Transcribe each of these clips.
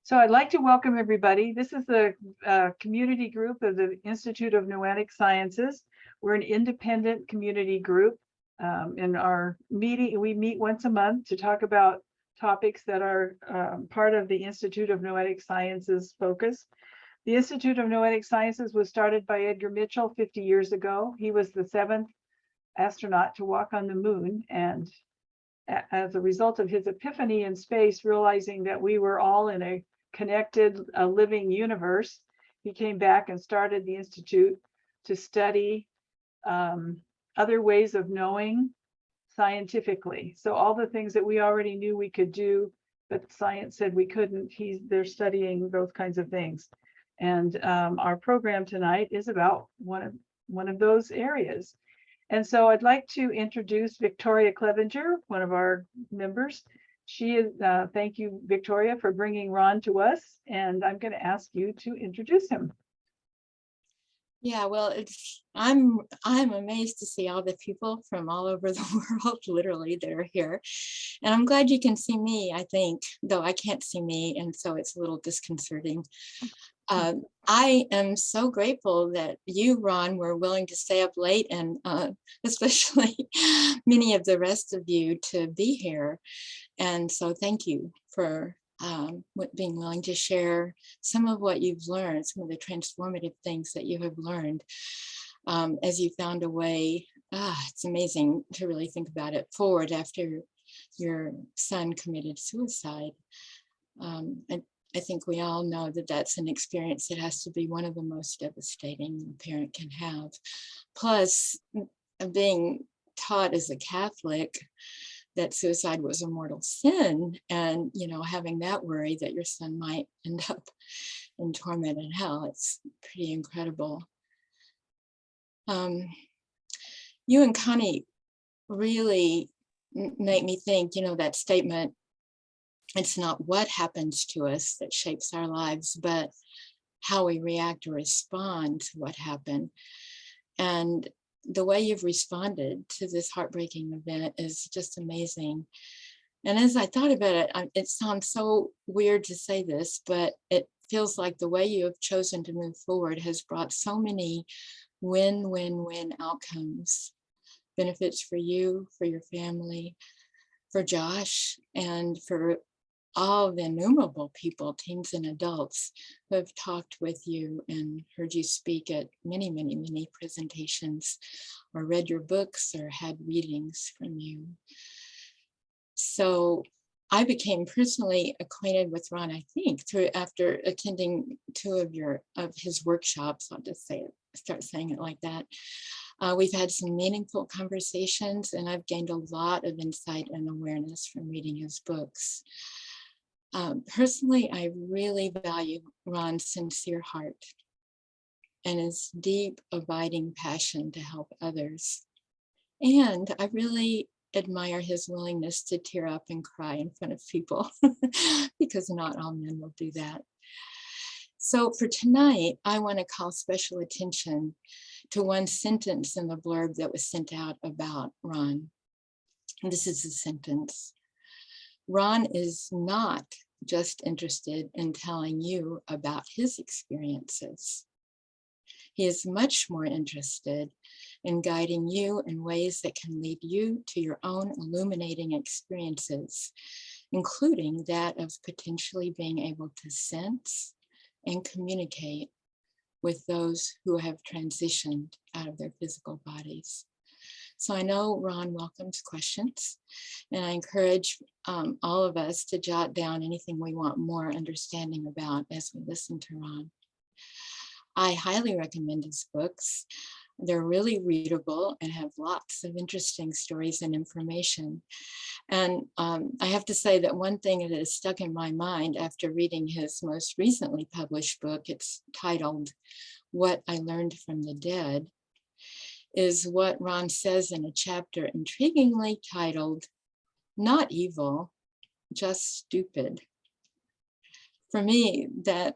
So I'd like to welcome everybody. This is the community group of the Institute of Noetic Sciences. We're an independent community group. In our meeting, we meet once a month to talk about topics that are part of the Institute of Noetic Sciences focus. The Institute of Noetic Sciences was started by Edgar Mitchell 50 years ago. He was the 7th astronaut to walk on the moon, and as a result of his epiphany in space, realizing that we were all in a connected, living universe, he came back and started the Institute to study other ways of knowing scientifically. So all the things that we already knew we could do, but science said we couldn't, they're studying those kinds of things. And our program tonight is about one of those areas. And so I'd like to introduce Victoria Clevenger, one of our members. She is, thank you, Victoria, for bringing Ron to us. And I'm going to ask you to introduce him. Yeah, well, I'm amazed to see all the people from all over the world, literally, that are here. And I'm glad you can see me, I think, though I can't see me. And so it's a little disconcerting. I am so grateful that you, Ron, were willing to stay up late, and especially many of the rest of you to be here. And so thank you for being willing to share some of what you've learned, some of the transformative things that you have learned as you found a way. It's amazing to really think about it forward after your son committed suicide. I think we all know that that's an experience that has to be one of the most devastating a parent can have. Plus, being taught as a Catholic that suicide was a mortal sin, and having that worry that your son might end up in torment and hell, it's pretty incredible. You and Connie really make me think, that statement, it's not what happens to us that shapes our lives, but how we react or respond to what happened. And the way you've responded to this heartbreaking event is just amazing. And as I thought about it, it sounds so weird to say this, but it feels like the way you have chosen to move forward has brought so many win-win-win outcomes, benefits for you, for your family, for Josh, and for all the innumerable people, teens and adults, who have talked with you and heard you speak at many, many, many presentations, or read your books, or had readings from you. So I became personally acquainted with Ron, I think, after attending 2 of his workshops. I'll just start saying it like that. We've had some meaningful conversations, and I've gained a lot of insight and awareness from reading his books. Personally, I really value Ron's sincere heart and his deep, abiding passion to help others. And I really admire his willingness to tear up and cry in front of people, because not all men will do that. So for tonight, I want to call special attention to one sentence in the blurb that was sent out about Ron. And this is the sentence: Ron is not just interested in telling you about his experiences. He is much more interested in guiding you in ways that can lead you to your own illuminating experiences, including that of potentially being able to sense and communicate with those who have transitioned out of their physical bodies. So I know Ron welcomes questions, and I encourage all of us to jot down anything we want more understanding about as we listen to Ron. I highly recommend his books. They're really readable and have lots of interesting stories and information. And I have to say that one thing that has stuck in my mind after reading his most recently published book, it's titled What I Learned from the Dead, is what Ron says in a chapter intriguingly titled, Not Evil, Just Stupid. For me, that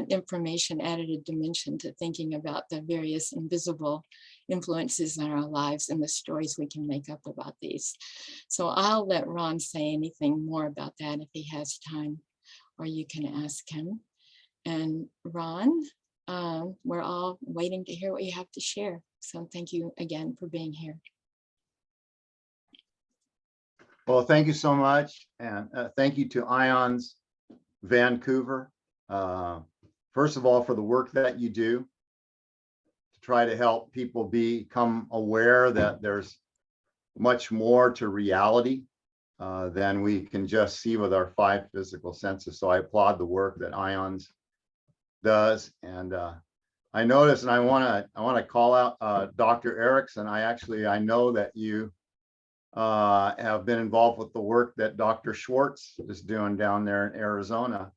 information added a dimension to thinking about the various invisible influences in our lives and the stories we can make up about these. So I'll let Ron say anything more about that if he has time or you can ask him. And Ron, we're all waiting to hear what you have to share. So thank you again for being here. Well, thank you so much. And thank you to IONS Vancouver. First of all, for the work that you do to try to help people become aware that there's much more to reality than we can just see with our 5 physical senses. So I applaud the work that IONS does. And I noticed, and I want to call out Dr. Erickson. I know that you have been involved with the work that Dr. Schwartz is doing down there in Arizona.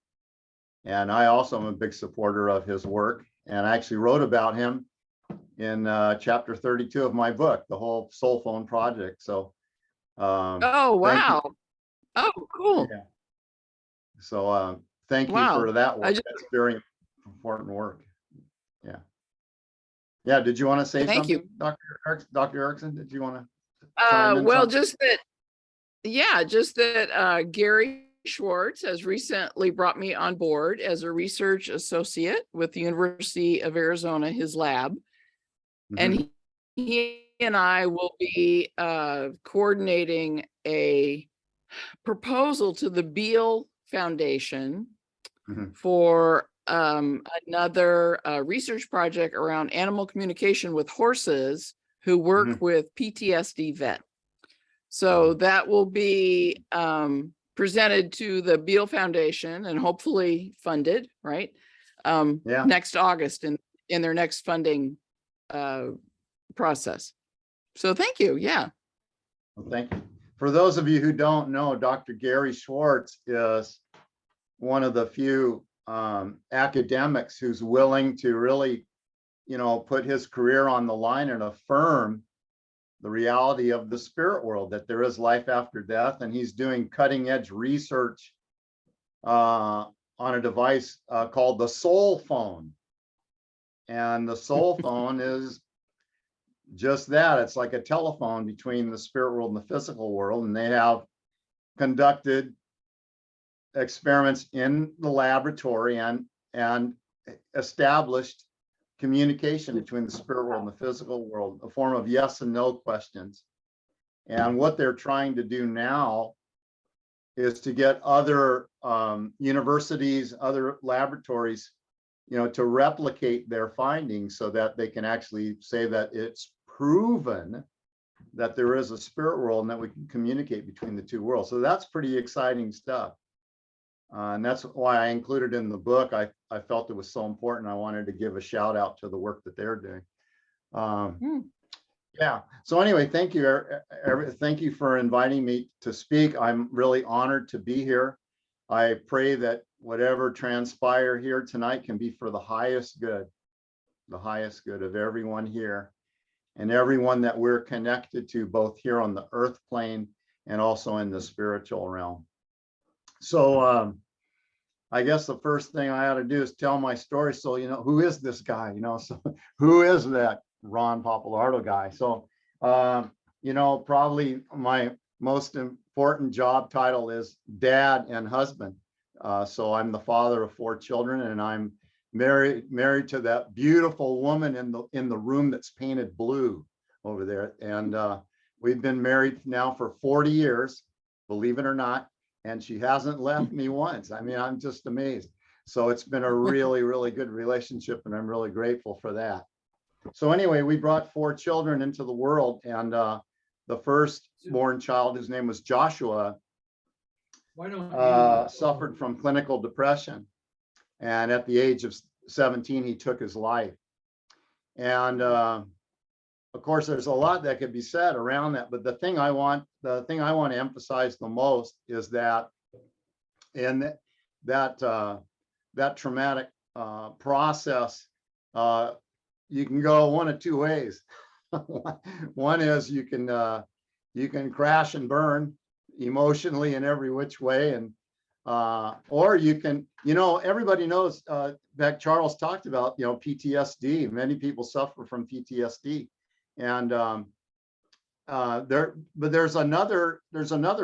And I also am a big supporter of his work. And I actually wrote about him in chapter 32 of my book, the whole Soul Phone project. So, oh, wow. Oh, cool. Yeah. So thank you Wow. for that work. just- That's very important work. Yeah. Yeah. Did you want to say Thank something, you. Dr. Erickson? Did you want to? chime in Well, something? just that Gary Schwartz has recently brought me on board as a research associate with the University of Arizona, his lab. And he and I will be coordinating a proposal to the Beale Foundation Mhm. for another research project around animal communication with horses who work Mhm. with PTSD vet. So that will be presented to the Beale Foundation and hopefully funded, right? Yeah. Next August in their next funding process. So thank you. Yeah. Well, thank you. For those of you who don't know, Dr. Gary Schwartz is one of the few academics who's willing to really, put his career on the line and affirm the reality of the spirit world, that there is life after death. And he's doing cutting edge research on a device called the Soul Phone. And the Soul Phone is just that. It's like a telephone between the spirit world and the physical world. And they have conducted experiments in the laboratory and established communication between the spirit world and the physical world, a form of yes and no questions. And what they're trying to do now is to get other universities, other laboratories, to replicate their findings so that they can actually say that it's proven that there is a spirit world and that we can communicate between the two worlds. So that's pretty exciting stuff. And that's why I included in the book. I felt it was so important. I wanted to give a shout out to the work that they're doing. Yeah. So anyway, thank you. Thank you for inviting me to speak. I'm really honored to be here. I pray that whatever transpire here tonight can be for the highest good of everyone here and everyone that we're connected to, both here on the earth plane and also in the spiritual realm. So I guess the first thing I ought to do is tell my story. So, who is this guy? So who is that Ron Pappalardo guy? So, probably my most important job title is dad and husband. So I'm the father of 4 children, and I'm married to that beautiful woman in the room that's painted blue over there. And we've been married now for 40 years, believe it or not. And she hasn't left me once. I mean, I'm just amazed. So it's been a really, really good relationship, and I'm really grateful for that. So anyway, we brought 4 children into the world, and the first born child, whose name was Joshua, suffered from clinical depression. And at the age of 17, he took his life. And of course, there's a lot that could be said around that, but the thing I want to emphasize the most is that in that traumatic process, you can go one of 2 ways. One is you can crash and burn emotionally in every which way, and or you can, everybody knows that Charles talked about, PTSD. Many people suffer from PTSD. And there's another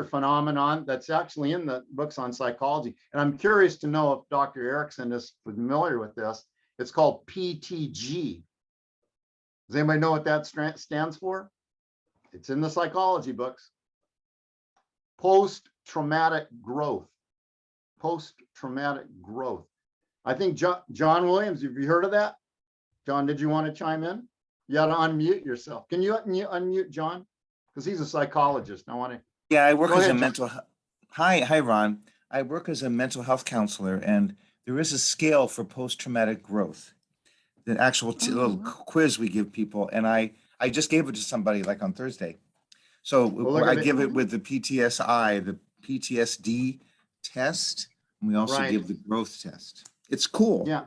phenomenon that's actually in the books on psychology. And I'm curious to know if Dr. Erickson is familiar with this. It's called PTG. Does anybody know what that stands for? It's in the psychology books. Post-traumatic growth. Post-traumatic growth. I think John Williams, have you heard of that? John, did you want to chime in? You got to unmute yourself. Can you unmute John? Because he's a psychologist. I want to. Yeah, I work Go as ahead, a John. Hi, Ron. I work as a mental health counselor, and there is a scale for post-traumatic growth. The actual little quiz we give people, and I just gave it to somebody like on Thursday. So Well, I give it with the PTSI, the PTSD test, and we also Right. give the growth test. It's cool. Yeah,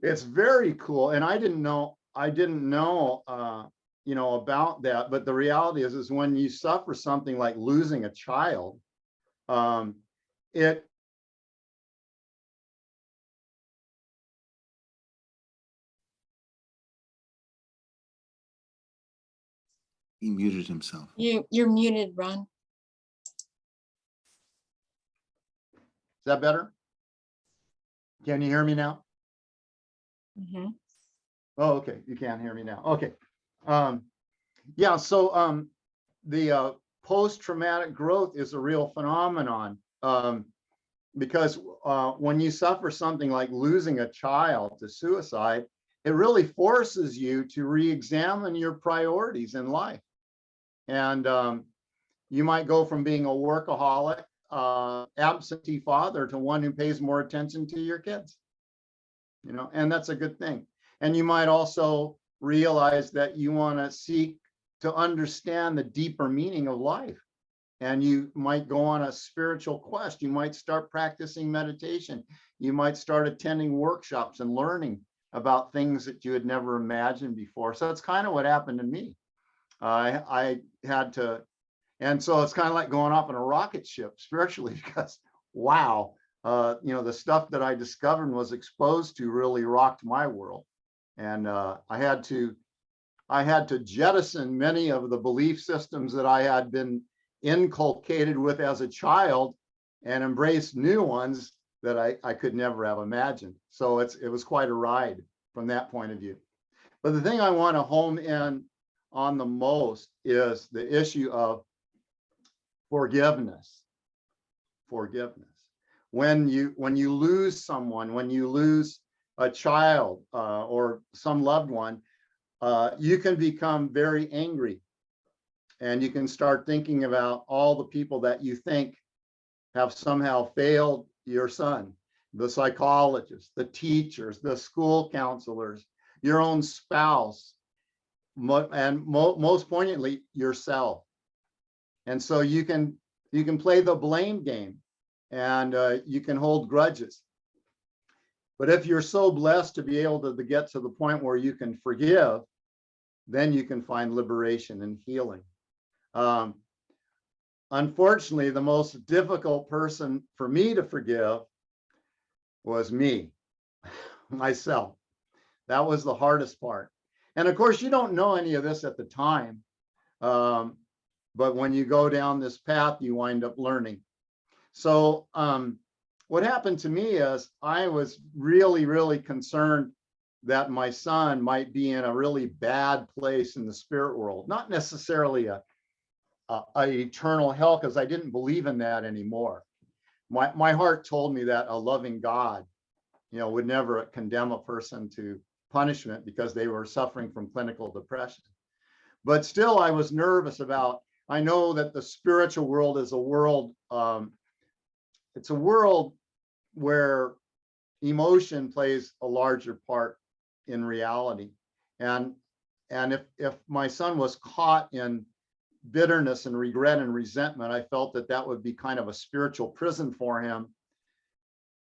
it's very cool. And I didn't know, about that. But the reality is when you suffer something like losing a child, it He muted himself. You're muted, Ron. Is that better? Can you hear me now? Mm-hmm. Oh, okay. You can't hear me now. Okay. Yeah. So the post-traumatic growth is a real phenomenon because when you suffer something like losing a child to suicide, it really forces you to re-examine your priorities in life. And you might go from being a workaholic, absentee father to one who pays more attention to your kids, and that's a good thing. And you might also realize that you want to seek to understand the deeper meaning of life. And you might go on a spiritual quest. You might start practicing meditation. You might start attending workshops and learning about things that you had never imagined before. So that's kind of what happened to me. I had to, and so it's kind of like going off on a rocket ship spiritually, because wow, the stuff that I discovered and was exposed to really rocked my world. And I had to jettison many of the belief systems that I had been inculcated with as a child and embrace new ones that I could never have imagined. So it was quite a ride from that point of view. But the thing I want to home in on the most is the issue of forgiveness. Forgiveness. When you lose someone, when you lose a child or some loved one, you can become very angry, and you can start thinking about all the people that you think have somehow failed your son, the psychologists, the teachers, the school counselors, your own spouse, and most poignantly, yourself. And so you can play the blame game, and you can hold grudges. But if you're so blessed to be able to get to the point where you can forgive, then you can find liberation and healing. Unfortunately, the most difficult person for me to forgive was me, myself. That was the hardest part. And of course, you don't know any of this at the time. But when you go down this path, you wind up learning. So what happened to me is I was really, really concerned that my son might be in a really bad place in the spirit world, not necessarily a eternal hell, because I didn't believe in that anymore. My heart told me that a loving God, would never condemn a person to punishment because they were suffering from clinical depression. But still, I was nervous about, I know that the spiritual world is a world, it's a world where emotion plays a larger part in reality. And if my son was caught in bitterness and regret and resentment, I felt that would be kind of a spiritual prison for him,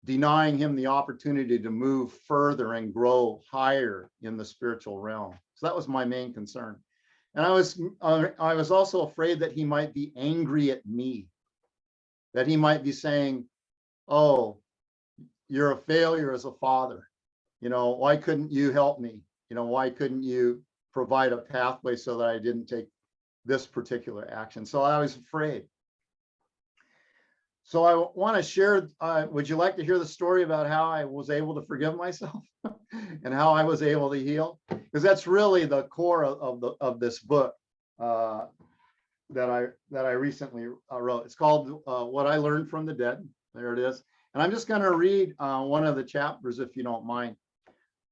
denying him the opportunity to move further and grow higher in the spiritual realm. So that was my main concern. And I was also afraid that he might be angry at me, that he might be saying, oh, you're a failure as a father. Why couldn't you help me? Why couldn't you provide a pathway so that I didn't take this particular action. So I was afraid. So I want to share, would you like to hear the story about how I was able to forgive myself and how I was able to heal? Because that's really the core of this book that I recently wrote. It's called What I Learned from the Dead. There it is. And I'm just going to read one of the chapters, if you don't mind.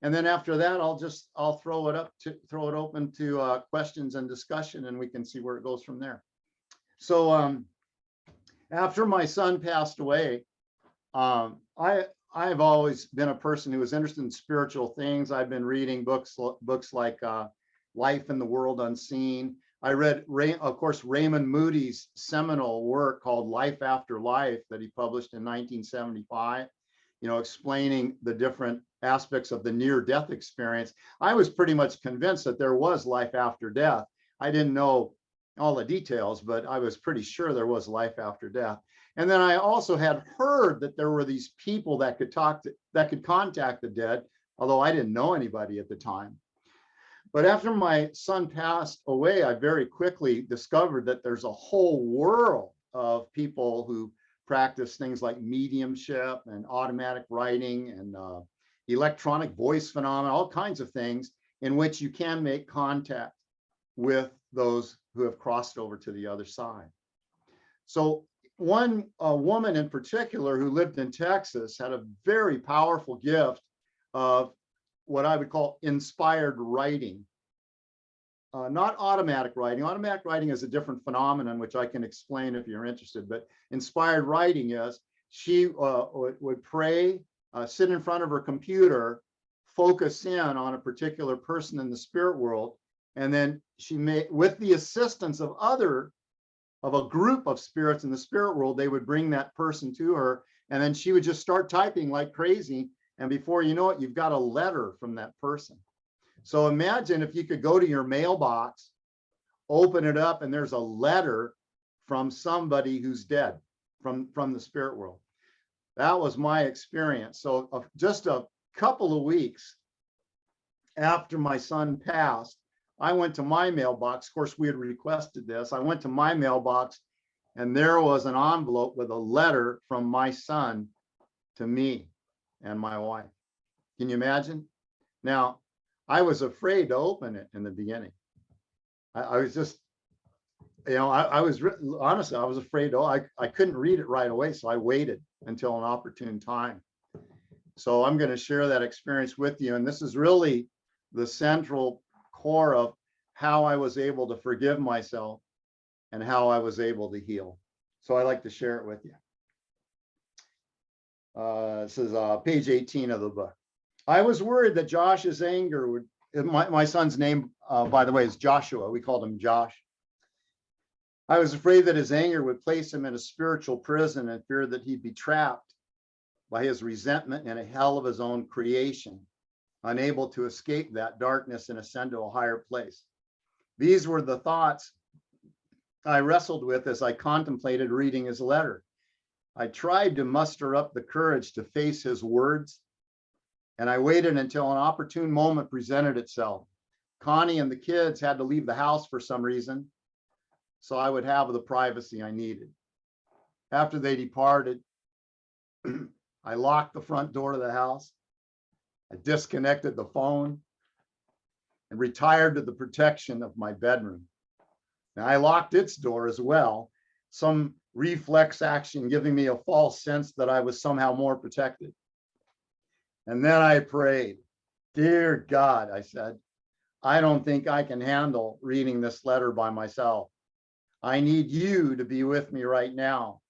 And then after that, I'll throw it open to questions and discussion, and we can see where it goes from there. So after my son passed away, I've always been a person who was interested in spiritual things. I've been reading books like Life in the World Unseen. I read, of course, Raymond Moody's seminal work called Life After Life that he published in 1975, explaining the different aspects of the near-death experience. I was pretty much convinced that there was life after death. I didn't know all the details, but I was pretty sure there was life after death. And then I also had heard that there were these people that could contact the dead, although I didn't know anybody at the time. But after my son passed away, I very quickly discovered that there's a whole world of people who practice things like mediumship and automatic writing and electronic voice phenomena, all kinds of things in which you can make contact with those who have crossed over to the other side. So one woman in particular who lived in Texas had a very powerful gift of what I would call inspired writing. Not automatic writing. Automatic writing is a different phenomenon, which I can explain if you're interested, but inspired writing is she would pray, sit in front of her computer, focus in on a particular person in the spirit world, and then she made, with the assistance of a group of spirits in the spirit world, they would bring that person to her, and then she would just start typing like crazy. And before you know it, you've got a letter from that person. So imagine if you could go to your mailbox, open it up, and there's a letter from somebody who's dead from the spirit world. That was my experience. So just a couple of weeks after my son passed, I went to my mailbox. Of course, we had requested this. I went to my mailbox, and there was an envelope with a letter from my son to me and my wife. Can you imagine? Now, I was afraid to open it in the beginning. I was just, honestly, I was afraid. I couldn't read it right away, so I waited until an opportune time. So I'm going to share that experience with you, and this is really the central core of how I was able to forgive myself and how I was able to heal. So I'd like to share it with you. This is page 18 of the book. I was worried that Josh's anger would, my son's name, by the way, is Joshua. We called him Josh. I was afraid that his anger would place him in a spiritual prison and feared that he'd be trapped by his resentment in a hell of his own creation, unable to escape that darkness and ascend to a higher place. These were the thoughts I wrestled with as I contemplated reading his letter. I tried to muster up the courage to face his words, and I waited until an opportune moment presented itself. Connie and the kids had to leave the house for some reason, so I would have the privacy I needed. After they departed, I locked the front door of the house. I disconnected the phone and retired to the protection of my bedroom. Now, I locked its door as well, some reflex action giving me a false sense that I was somehow more protected. And then I prayed, "Dear God," I said, "I don't think I can handle reading this letter by myself. I need you to be with me right now.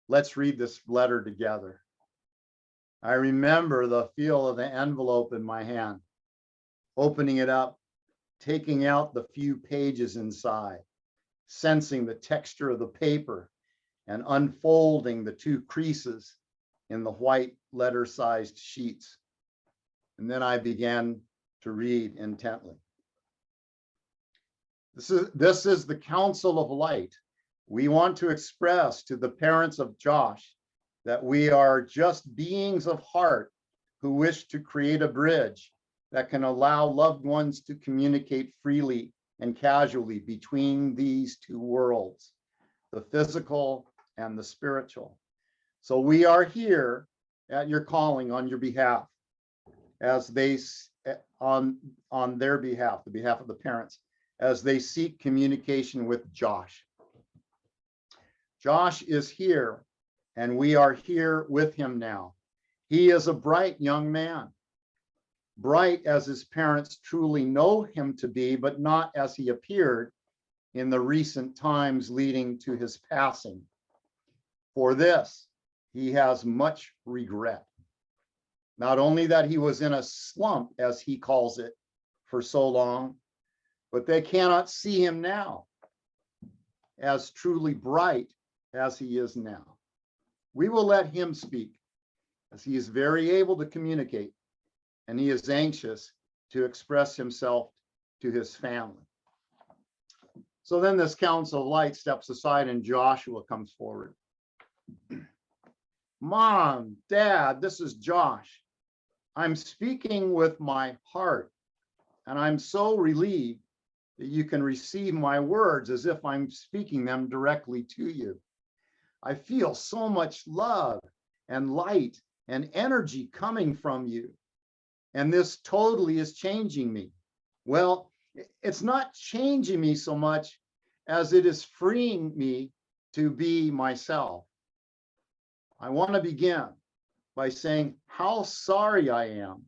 Let's read this letter together." I remember the feel of the envelope in my hand, opening it up, taking out the few pages inside, sensing the texture of the paper, and unfolding the two creases in the white letter-sized sheets. And then I began to read intently. This is the Council of Light. We want to express to the parents of Josh that we are just beings of heart who wish to create a bridge that can allow loved ones to communicate freely and casually between these two worlds, the physical and the spiritual. So we are here at your calling on your behalf, as they on their behalf, the behalf of the parents, as they seek communication with Josh. Josh is here, and we are here with him now. He is a bright young man, bright as his parents truly know him to be, but not as he appeared in the recent times leading to his passing. For this, he has much regret. Not only that he was in a slump, as he calls it, for so long, but they cannot see him now as truly bright as he is now. We will let him speak, as he is very able to communicate, and he is anxious to express himself to his family. So then this council of light steps aside and Joshua comes forward. Mom, Dad, this is Josh. I'm speaking with my heart, and I'm so relieved that you can receive my words as if I'm speaking them directly to you. I feel so much love and light and energy coming from you, and this totally is changing me. Well, it's not changing me so much as it is freeing me to be myself. I want to begin by saying how sorry I am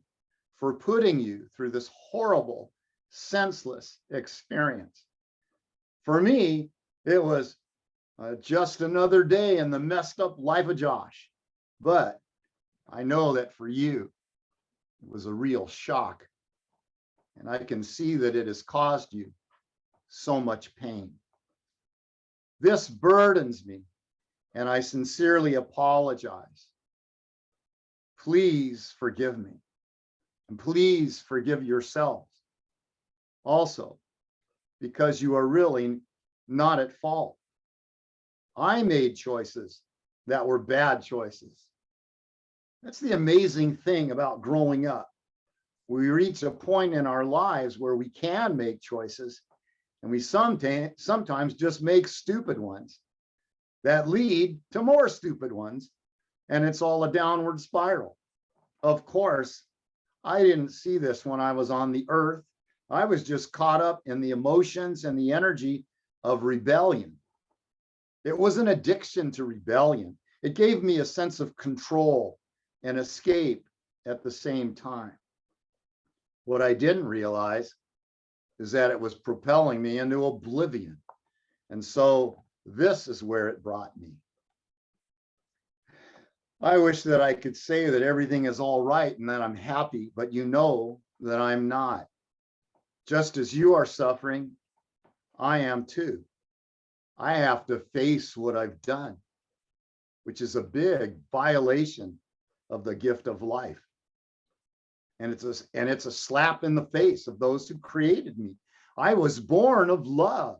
for putting you through this horrible, senseless experience. For me, it was just another day in the messed up life of Josh. But I know that for you, it was a real shock. And I can see that it has caused you so much pain. This burdens me, and I sincerely apologize. Please forgive me, and please forgive yourselves also, because you are really not at fault. I made choices that were bad choices. That's the amazing thing about growing up. We reach a point in our lives where we can make choices, and we sometimes just make stupid ones that lead to more stupid ones, and it's all a downward spiral. Of course, I didn't see this when I was on the earth. I was just caught up in the emotions and the energy of rebellion. It was an addiction to rebellion. It gave me a sense of control and escape at the same time. What I didn't realize is that it was propelling me into oblivion. And so this is where it brought me. I wish that I could say that everything is all right and that I'm happy, but you know that I'm not. Just as you are suffering, I am too. I have to face what I've done, which is a big violation of the gift of life. And it's a slap in the face of those who created me. I was born of love.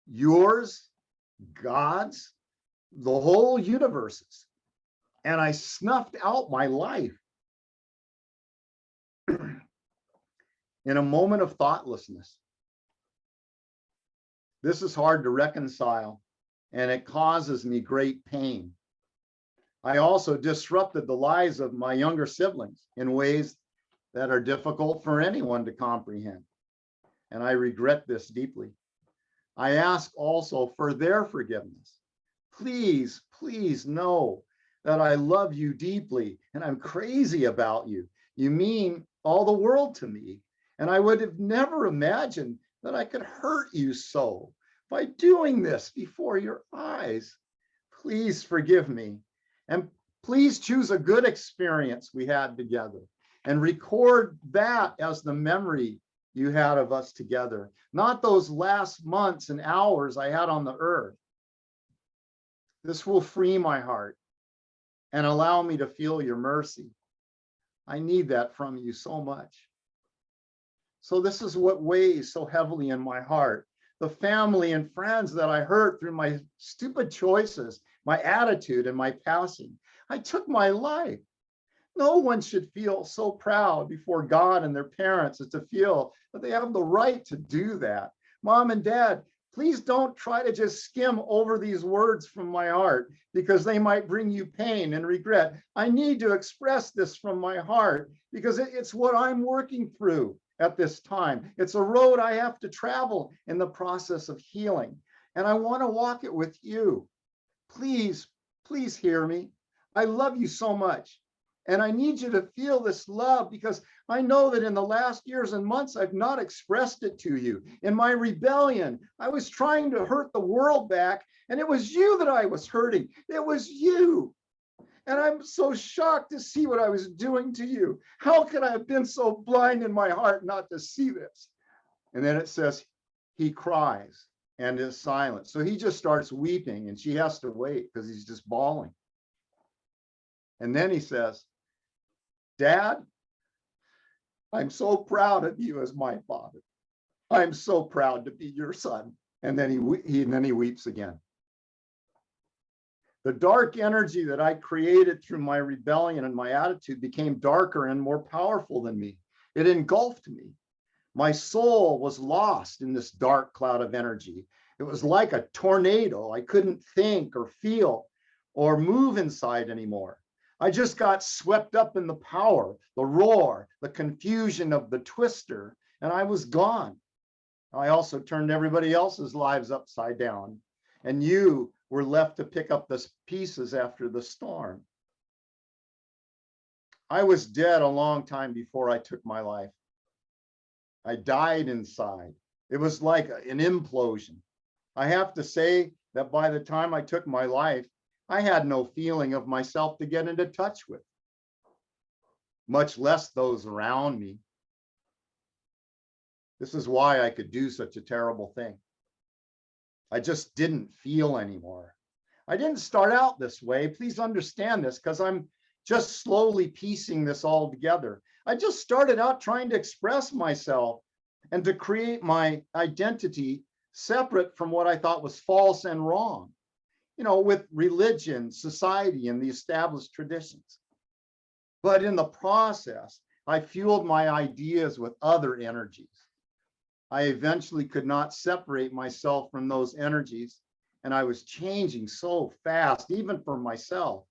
Yours, God's, the whole universe's. And I snuffed out my life in a moment of thoughtlessness. This is hard to reconcile, and it causes me great pain. I also disrupted the lives of my younger siblings in ways that are difficult for anyone to comprehend, and I regret this deeply. I ask also for their forgiveness. Please, please know that I love you deeply and I'm crazy about you. You mean all the world to me, and I would have never imagined that I could hurt you so by doing this before your eyes. Please forgive me, and please choose a good experience we had together and record that as the memory you had of us together, not those last months and hours I had on the earth. This will free my heart and allow me to feel your mercy. I need that from you so much. So this is what weighs so heavily in my heart. The family and friends that I hurt through my stupid choices, my attitude, and my passing. I took my life. No one should feel so proud before God and their parents as to feel that they have the right to do that. Mom and Dad, please don't try to just skim over these words from my heart because they might bring you pain and regret. I need to express this from my heart because it's what I'm working through at this time. It's a road I have to travel in the process of healing, and I want to walk it with you. Please, please hear me. I love you so much. And I need you to feel this love because I know that in the last years and months, I've not expressed it to you. In my rebellion, I was trying to hurt the world back, and it was you that I was hurting. It was you. And I'm so shocked to see what I was doing to you. How could I have been so blind in my heart not to see this? And then it says, he cries and is silent. So he just starts weeping, and she has to wait because he's just bawling. And then he says, Dad, I'm so proud of you as my father. I'm so proud to be your son. And then he weeps again. The dark energy that I created through my rebellion and my attitude became darker and more powerful than me. It engulfed me. My soul was lost in this dark cloud of energy. It was like a tornado. I couldn't think or feel or move inside anymore. I just got swept up in the power, the roar, the confusion of the twister, and I was gone. I also turned everybody else's lives upside down, and you were left to pick up the pieces after the storm. I was dead a long time before I took my life. I died inside. It was like an implosion. I have to say that by the time I took my life, I had no feeling of myself to get into touch with, much less those around me. This is why I could do such a terrible thing. I just didn't feel anymore. I didn't start out this way. Please understand this because I'm just slowly piecing this all together. I just started out trying to express myself and to create my identity separate from what I thought was false and wrong, with religion, society, and the established traditions. But in the process, I fueled my ideas with other energies. I eventually could not separate myself from those energies, and I was changing so fast, even for myself.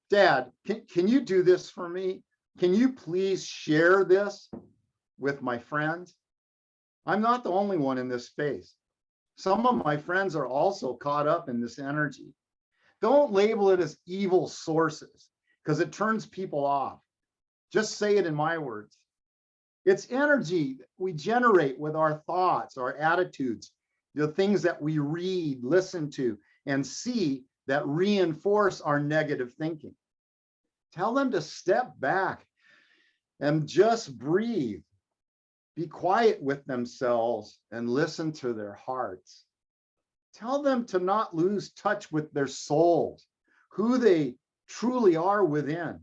Dad, can you do this for me? Can you please share this with my friends? I'm not the only one in this space. Some of my friends are also caught up in this energy. Don't label it as evil sources because it turns people off. Just say it in my words. It's energy we generate with our thoughts, our attitudes, the things that we read, listen to, and see that reinforce our negative thinking. Tell them to step back and just breathe. Be quiet with themselves and listen to their hearts. Tell them to not lose touch with their souls, who they truly are within.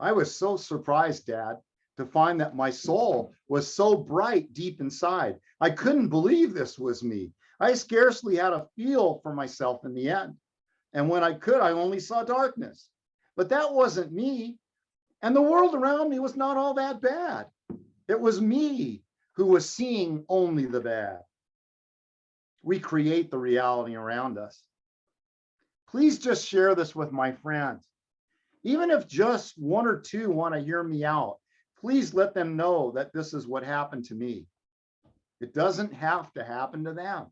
I was so surprised, Dad, to find that my soul was so bright deep inside. I couldn't believe this was me. I scarcely had a feel for myself in the end. And when I could, I only saw darkness. But that wasn't me. And the world around me was not all that bad. It was me who was seeing only the bad. We create the reality around us. Please just share this with my friends. Even if just one or two want to hear me out, please let them know that this is what happened to me. It doesn't have to happen to them.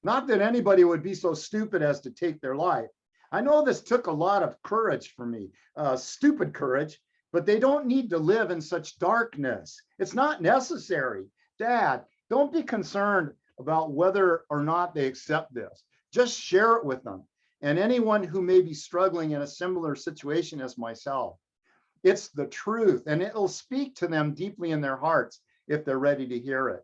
Not that anybody would be so stupid as to take their life. I know this took a lot of courage for me, stupid courage, but they don't need to live in such darkness. It's not necessary. Dad, don't be concerned about whether or not they accept this. Just share it with them and anyone who may be struggling in a similar situation as myself. It's the truth, and it'll speak to them deeply in their hearts if they're ready to hear it.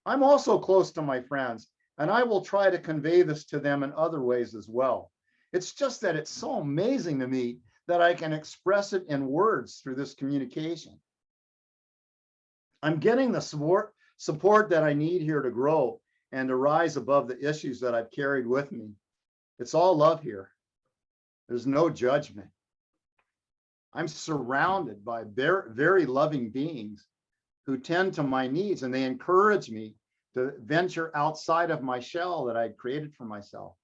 I'm also close to my friends, and I will try to convey this to them in other ways as well. It's just that it's so amazing to me that I can express it in words through this communication. I'm getting the support that I need here to grow and to rise above the issues that I've carried with me. It's all love here. There's no judgment. I'm surrounded by very, very loving beings who tend to my needs, and they encourage me to venture outside of my shell that I'd created for myself.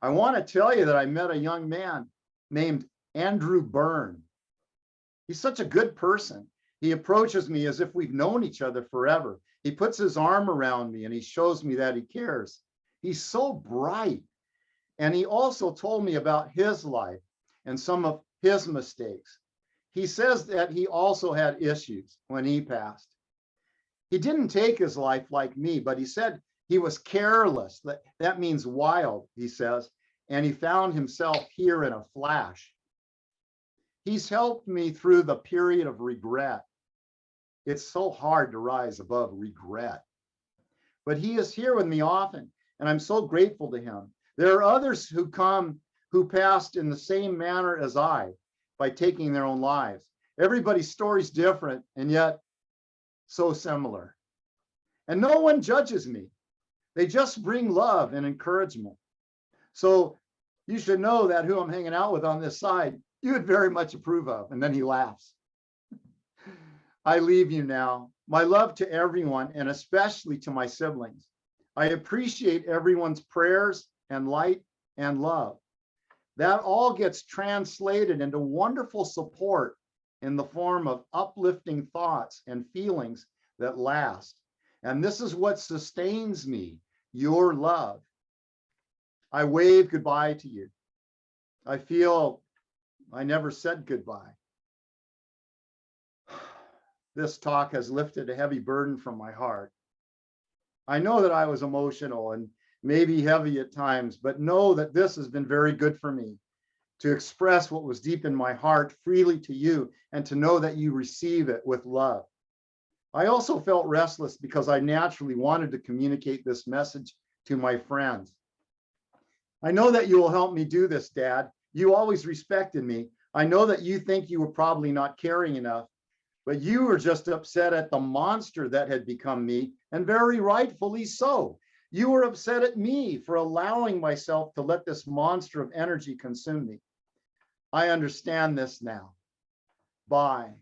I want to tell you that I met a young man named Andrew Byrne. He's such a good person. He approaches me as if we've known each other forever. He puts his arm around me and he shows me that he cares. He's so bright. And he also told me about his life and some of his mistakes. He says that he also had issues when he passed. He didn't take his life like me, but he said he was careless. That means wild, he says, and he found himself here in a flash. He's helped me through the period of regret. It's so hard to rise above regret. But he is here with me often, and I'm so grateful to him. There are others who passed in the same manner as I, by taking their own lives. Everybody's story's different, and yet so similar. And no one judges me. They just bring love and encouragement. So you should know that who I'm hanging out with on this side, you would very much approve of. And then he laughs. I leave you now. My love to everyone, and especially to my siblings. I appreciate everyone's prayers and light and love. That all gets translated into wonderful support in the form of uplifting thoughts and feelings that last. And this is what sustains me, your love. I wave goodbye to you. I feel I never said goodbye. This talk has lifted a heavy burden from my heart. I know that I was emotional and maybe heavy at times, but know that this has been very good for me to express what was deep in my heart freely to you and to know that you receive it with love. I also felt restless because I naturally wanted to communicate this message to my friends. I know that you will help me do this, Dad. You always respected me. I know that you think you were probably not caring enough, but you were just upset at the monster that had become me, and very rightfully so. You were upset at me for allowing myself to let this monster of energy consume me. I understand this now. Bye.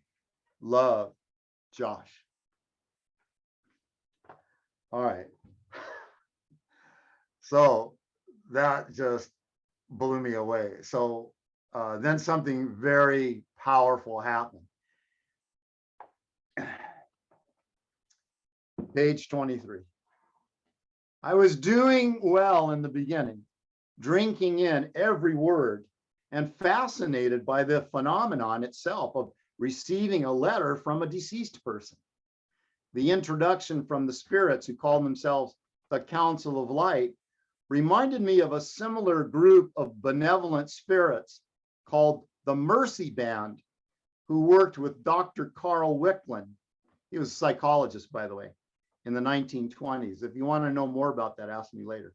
Love, Josh. All right. So that just blew me away. So then something very powerful happened. Page 23. I was doing well in the beginning, drinking in every word and fascinated by the phenomenon itself of receiving a letter from a deceased person. The introduction from the spirits who call themselves the Council of Light reminded me of a similar group of benevolent spirits called the Mercy Band, who worked with Dr. Carl Wicklund. He was a psychologist, by the way, in the 1920s. If you want to know more about that, ask me later.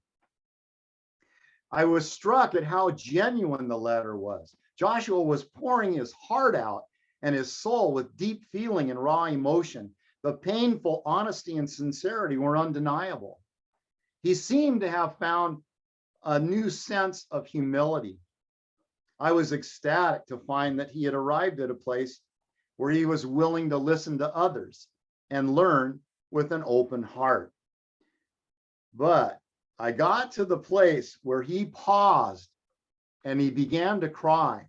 I was struck at how genuine the letter was. Joshua was pouring his heart out and his soul with deep feeling and raw emotion. The painful honesty and sincerity were undeniable. He seemed to have found a new sense of humility. I was ecstatic to find that he had arrived at a place where he was willing to listen to others and learn with an open heart. But I got to the place where he paused and he began to cry.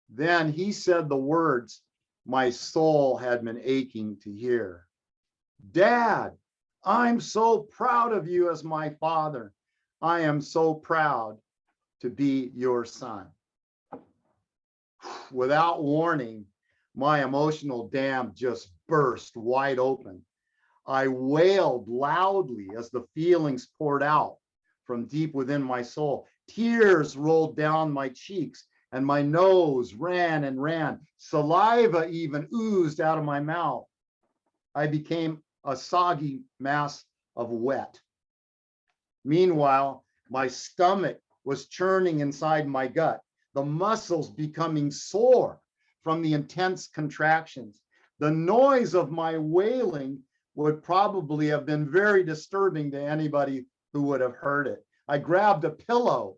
Then he said the words my soul had been aching to hear. Dad, I'm so proud of you as my father. I am so proud to be your son. Without warning, my emotional dam just burst wide open. I wailed loudly as the feelings poured out from deep within my soul. Tears rolled down my cheeks and my nose ran and ran. Saliva even oozed out of my mouth. I became a soggy mass of wet. Meanwhile, my stomach was churning inside my gut, the muscles becoming sore from the intense contractions. The noise of my wailing would probably have been very disturbing to anybody who would have heard it. I grabbed a pillow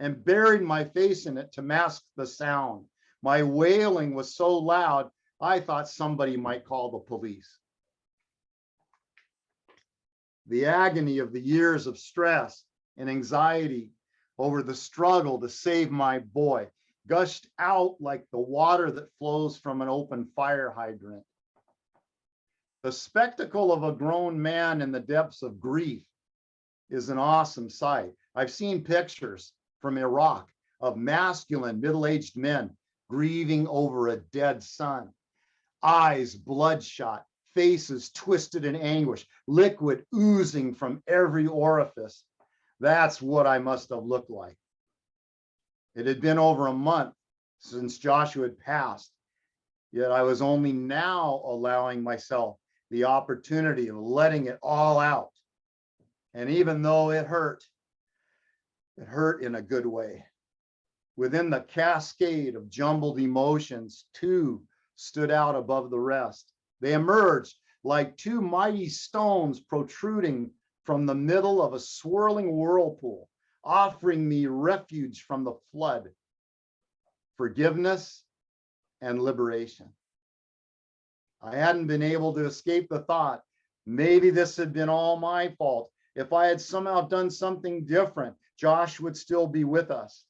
and buried my face in it to mask the sound. My wailing was so loud, I thought somebody might call the police. The agony of the years of stress and anxiety over the struggle to save my boy gushed out like the water that flows from an open fire hydrant. The spectacle of a grown man in the depths of grief is an awesome sight. I've seen pictures from Iraq of masculine middle-aged men grieving over a dead son, eyes bloodshot, faces twisted in anguish, liquid oozing from every orifice. That's what I must have looked like. It had been over a month since Joshua had passed, yet I was only now allowing myself the opportunity of letting it all out. And even though it hurt in a good way. Within the cascade of jumbled emotions, two stood out above the rest. They emerged like two mighty stones protruding from the middle of a swirling whirlpool, offering me refuge from the flood, forgiveness and liberation. I hadn't been able to escape the thought, maybe this had been all my fault. If I had somehow done something different, Josh would still be with us.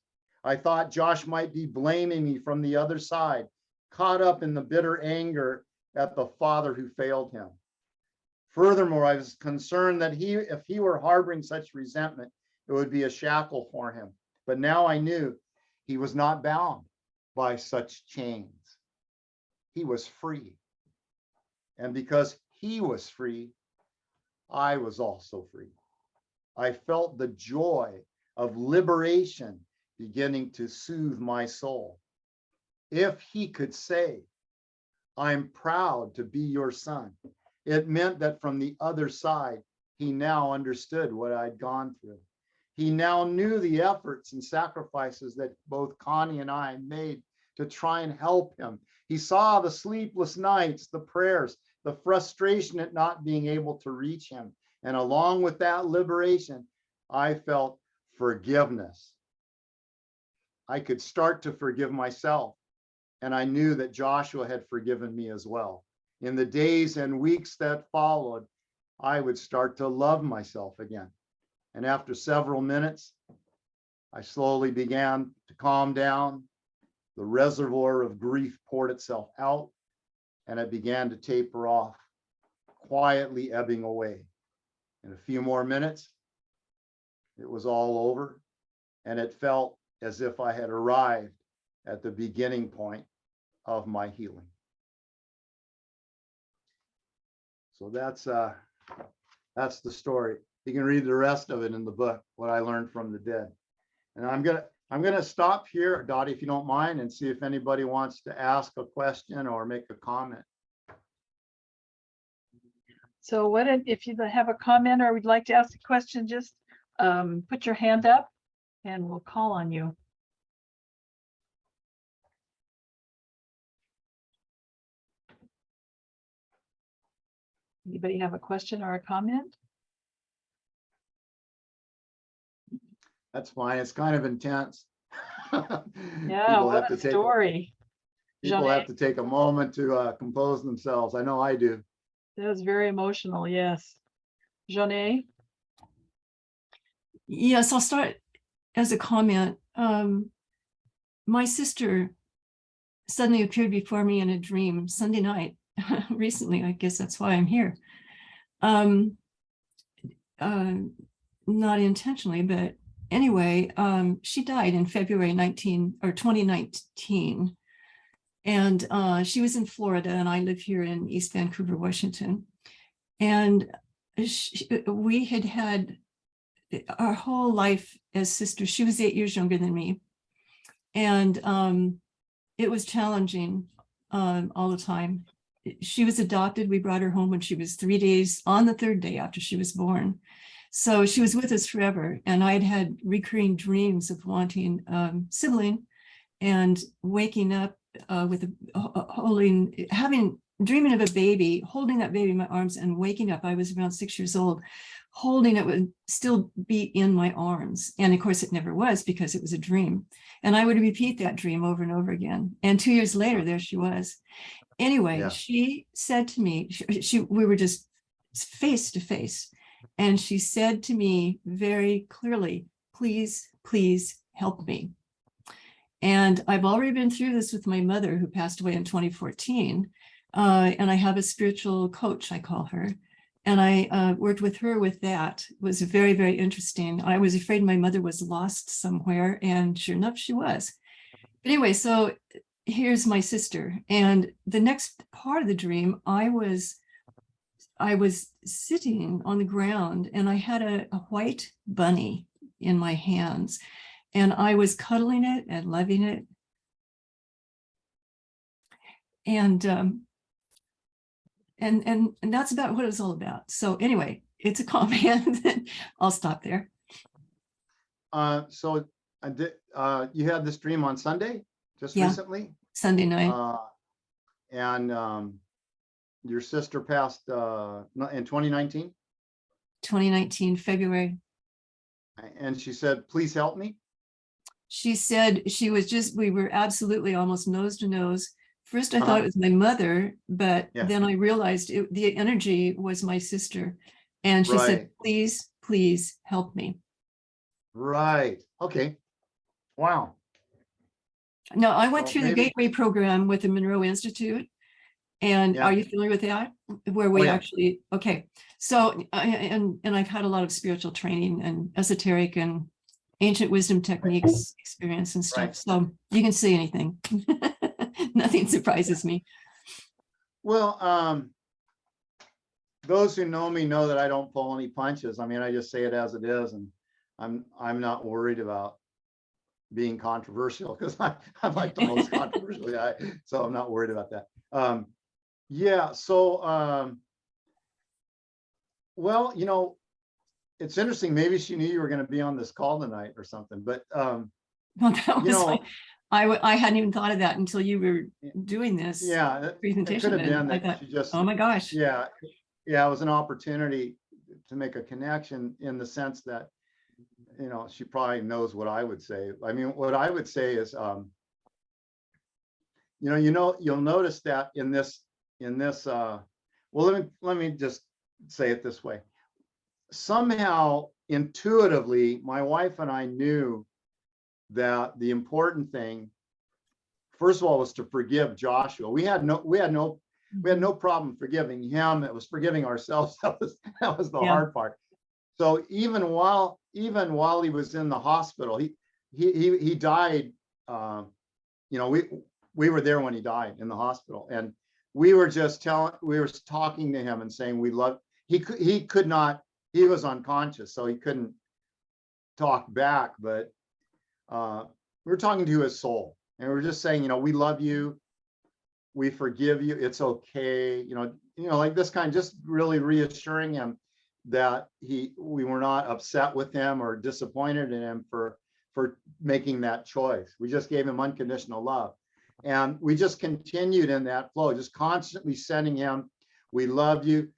I thought Josh might be blaming me from the other side, caught up in the bitter anger at the father who failed him. Furthermore, I was concerned that if he were harboring such resentment, it would be a shackle for him. But now I knew he was not bound by such chains. He was free. And because he was free, I was also free. I felt the joy of liberation beginning to soothe my soul. If he could say, I'm proud to be your son, it meant that from the other side, he now understood what I'd gone through. He now knew the efforts and sacrifices that both Connie and I made to try and help him. He saw the sleepless nights, the prayers, the frustration at not being able to reach him. And along with that liberation, I felt forgiveness. I could start to forgive myself. And I knew that Joshua had forgiven me as well. In the days and weeks that followed, I would start to love myself again. And after several minutes, I slowly began to calm down. The reservoir of grief poured itself out, and it began to taper off, quietly ebbing away. In a few more minutes, it was all over, and it felt as if I had arrived at the beginning point of my healing. So that's the story. You can read the rest of it in the book, What I Learned from the Dead. And I'm gonna stop here, Dottie, if you don't mind, and see if anybody wants to ask a question or make a comment. So if you have a comment or would like to ask a question, just put your hand up and we'll call on you. Anybody have a question or a comment? That's fine. It's kind of intense. Yeah, People what have a to take story. people have to take a moment to compose themselves. I know I do. That was very emotional, yes. Janae? Yes, I'll start as a comment. My sister suddenly appeared before me in a dream Sunday night recently. I guess that's why I'm here. Not intentionally, but anyway, she died in February 2019. And she was in Florida and I live here in East Vancouver, Washington. And we had our whole life as sisters. She was 8 years younger than me. And it was challenging all the time. She was adopted. We brought her home when she was 3 days, on the third day after she was born. So she was with us forever. And I'd had recurring dreams of wanting a sibling and waking up with dreaming of a baby, holding that baby in my arms and waking up. I was around 6 years old, holding it would still be in my arms. And of course, it never was because it was a dream. And I would repeat that dream over and over again. And 2 years later, there she was. Anyway, Yeah. she said to me, we were just face to face. And she said to me very clearly, please, please help me. And I've already been through this with my mother, who passed away in 2014. And I have a spiritual coach, I call her. And I worked with her with that. It was very, very interesting. I was afraid my mother was lost somewhere, and sure enough, she was. But anyway, so here's my sister. And the next part of the dream, I was sitting on the ground, and I had a white bunny in my hands, and I was cuddling it and loving it. And that's about what it's all about. So anyway, it's a comment. I'll stop there. So I did, you had this dream on Sunday, just Yeah. recently? Sunday night. And your sister passed in 2019? 2019, February. And she said, please help me. She said we were absolutely almost nose to nose. First, I thought it was my mother, but Yeah. then I realized the energy was my sister. And she said, please, please help me. Right. Okay. Wow. No, I went Well, through the maybe- Gateway program with the Monroe Institute. And Yeah. are you familiar with that? Where we yeah. actually, okay. So, and I've had a lot of spiritual training and esoteric and ancient wisdom techniques experience and stuff. Right. So you can say anything. Nothing surprises me. Well, those who know me know that I don't pull any punches. I mean, I just say it as it is, and I'm not worried about being controversial, because I'm like the most controversial guy, so I'm not worried about that. Yeah, so well, you know, it's interesting. Maybe she knew you were going to be on this call tonight or something, but Well, that was you know, like, I hadn't even thought of that until you were doing this yeah, it presentation. could have been And I that thought, she just, oh my gosh. yeah, it was an opportunity to make a connection, in the sense that, you know, she probably knows what I would say. I mean, what I would say is, you'll notice that in this, well, let me just say it this way. Somehow, intuitively, my wife and I knew that the important thing, first of all, was to forgive Joshua. We had no problem forgiving him. It was forgiving ourselves. That was the hard part. So even while he was in the hospital, he died. We were there when he died in the hospital, and we were talking to him and saying we love. He could not. He was unconscious, so he couldn't talk back. But we were talking to his soul, and we were just saying, we love you, we forgive you, it's okay, like this kind, just really reassuring him that we were not upset with him or disappointed in him for making that choice. We just gave him unconditional love, and we just continued in that flow, just constantly sending him, we love you.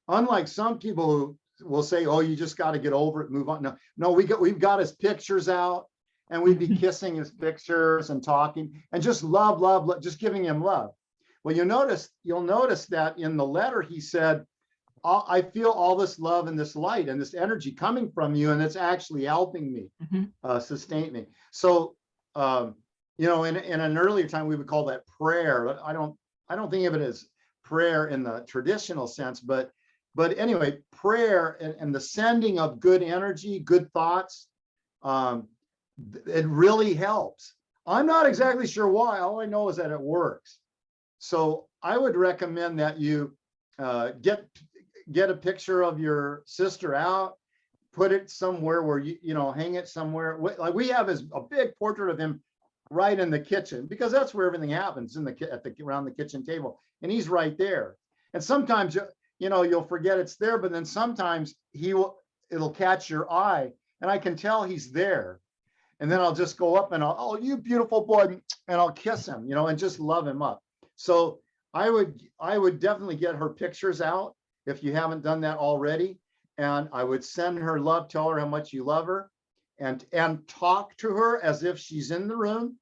Unlike some people who will say, oh, you just got to get over it, move on. No, we've got his pictures out, and we'd be kissing his pictures and talking and just love, just giving him love. Well, you'll notice that in the letter he said, I feel all this love and this light and this energy coming from you, and it's actually helping me, sustain me. So, in an earlier time, we would call that prayer. I don't think of it as prayer in the traditional sense, but anyway, prayer and the sending of good energy, good thoughts, it really helps. I'm not exactly sure why. All I know is that it works. So I would recommend that you get a picture of your sister out, put it somewhere where hang it somewhere. Like we have a big portrait of him right in the kitchen, because that's where everything happens, around the kitchen table, and he's right there. And sometimes you'll forget it's there, but then sometimes it'll catch your eye, and I can tell he's there. And then I'll just go up and oh, you beautiful boy, and I'll kiss him, and just love him up. So I would definitely get her pictures out if you haven't done that already. and I would send her love, tell her how much you love her, and talk to her as if she's in the room.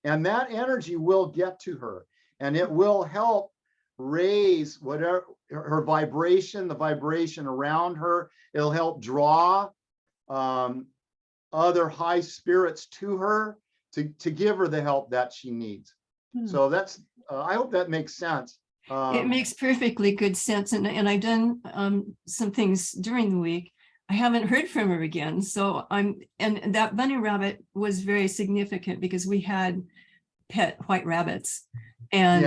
And that energy will get to her, and it will help raise whatever her vibration, the vibration around her. It'll help draw other high spirits to her to give her the help that she needs. So that's, I hope that makes sense. It makes perfectly good sense. And I've done some things during the week. I haven't heard from her again. So and that bunny rabbit was very significant because we had pet white rabbits. And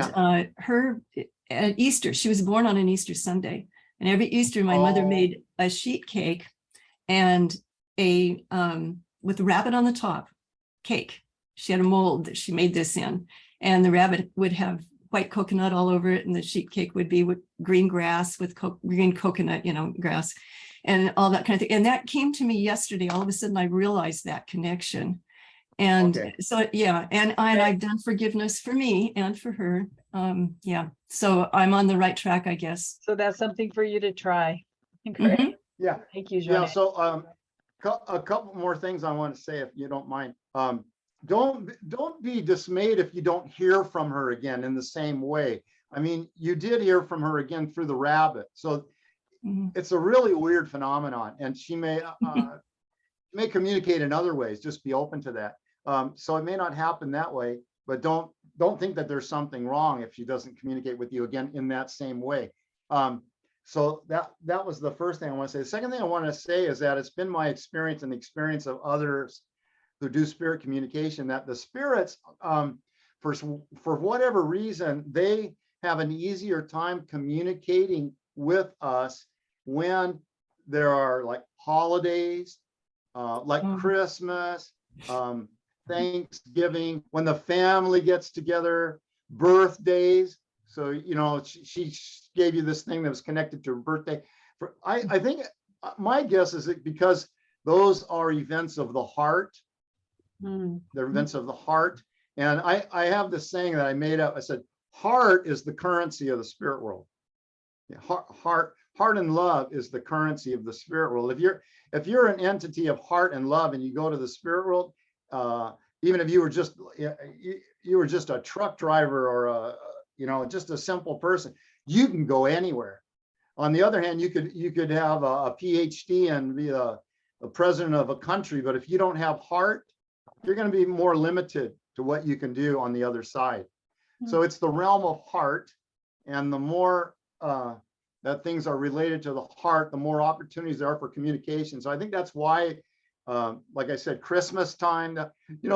her at Easter, she was born on an Easter Sunday. And every Easter, my mother made a sheet cake and a with a rabbit on the top cake. She had a mold that she made this in, and the rabbit would have white coconut all over it, and the sheet cake would be with green grass with green coconut, grass, and all that kind of thing. And that came to me yesterday. All of a sudden, I realized that connection. And so, yeah, and I've done forgiveness for me and for her. Yeah, so I'm on the right track, I guess. So that's something for you to try. Great. Yeah. Thank you, Yeah. Jeanette. So a couple more things I want to say, if you don't mind. Don't be dismayed if you don't hear from her again in the same way. I mean, you did hear from her again through the rabbit. So it's a really weird phenomenon, and she may communicate in other ways. Just be open to that. So it may not happen that way, but don't think that there's something wrong if she doesn't communicate with you again in that same way. So that was the first thing I want to say. The second thing I want to say is that it's been my experience and the experience of others who do spirit communication, that the spirits, for whatever reason, they have an easier time communicating with us when there are like holidays, like Christmas, Thanksgiving, when the family gets together, birthdays. So, she gave you this thing that was connected to her birthday. I think my guess is that because those are events of the heart, they're events of the heart. And I have this saying that I made up. I said, heart is the currency of the spirit world. Yeah, heart and love is the currency of the spirit world. If you're an entity of heart and love and you go to the spirit world, even if you were just a truck driver or just a simple person, you can go anywhere. On the other hand, you could have a PhD and be a president of a country, but if you don't have heart, you're going to be more limited to what you can do on the other side. So it's the realm of heart, and the more that things are related to the heart, the more opportunities there are for communication. So I think that's why, like I said, Christmas time,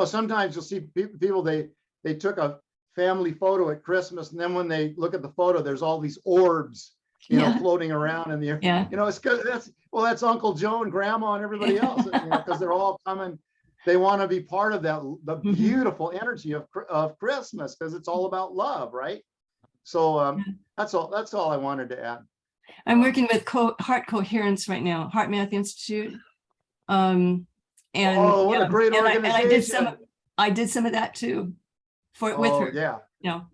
sometimes you'll see people, they took a family photo at Christmas, and then when they look at the photo, there's all these orbs, floating around in the air. Yeah. It's because that's Uncle Joe and Grandma and everybody else, because they're all coming. They want to be part of the beautiful energy of Christmas, because it's all about love, right? So that's all I wanted to add. I'm working with heart coherence right now, Heart Math Institute. And what a great organization. I did some of that too with her. Yeah.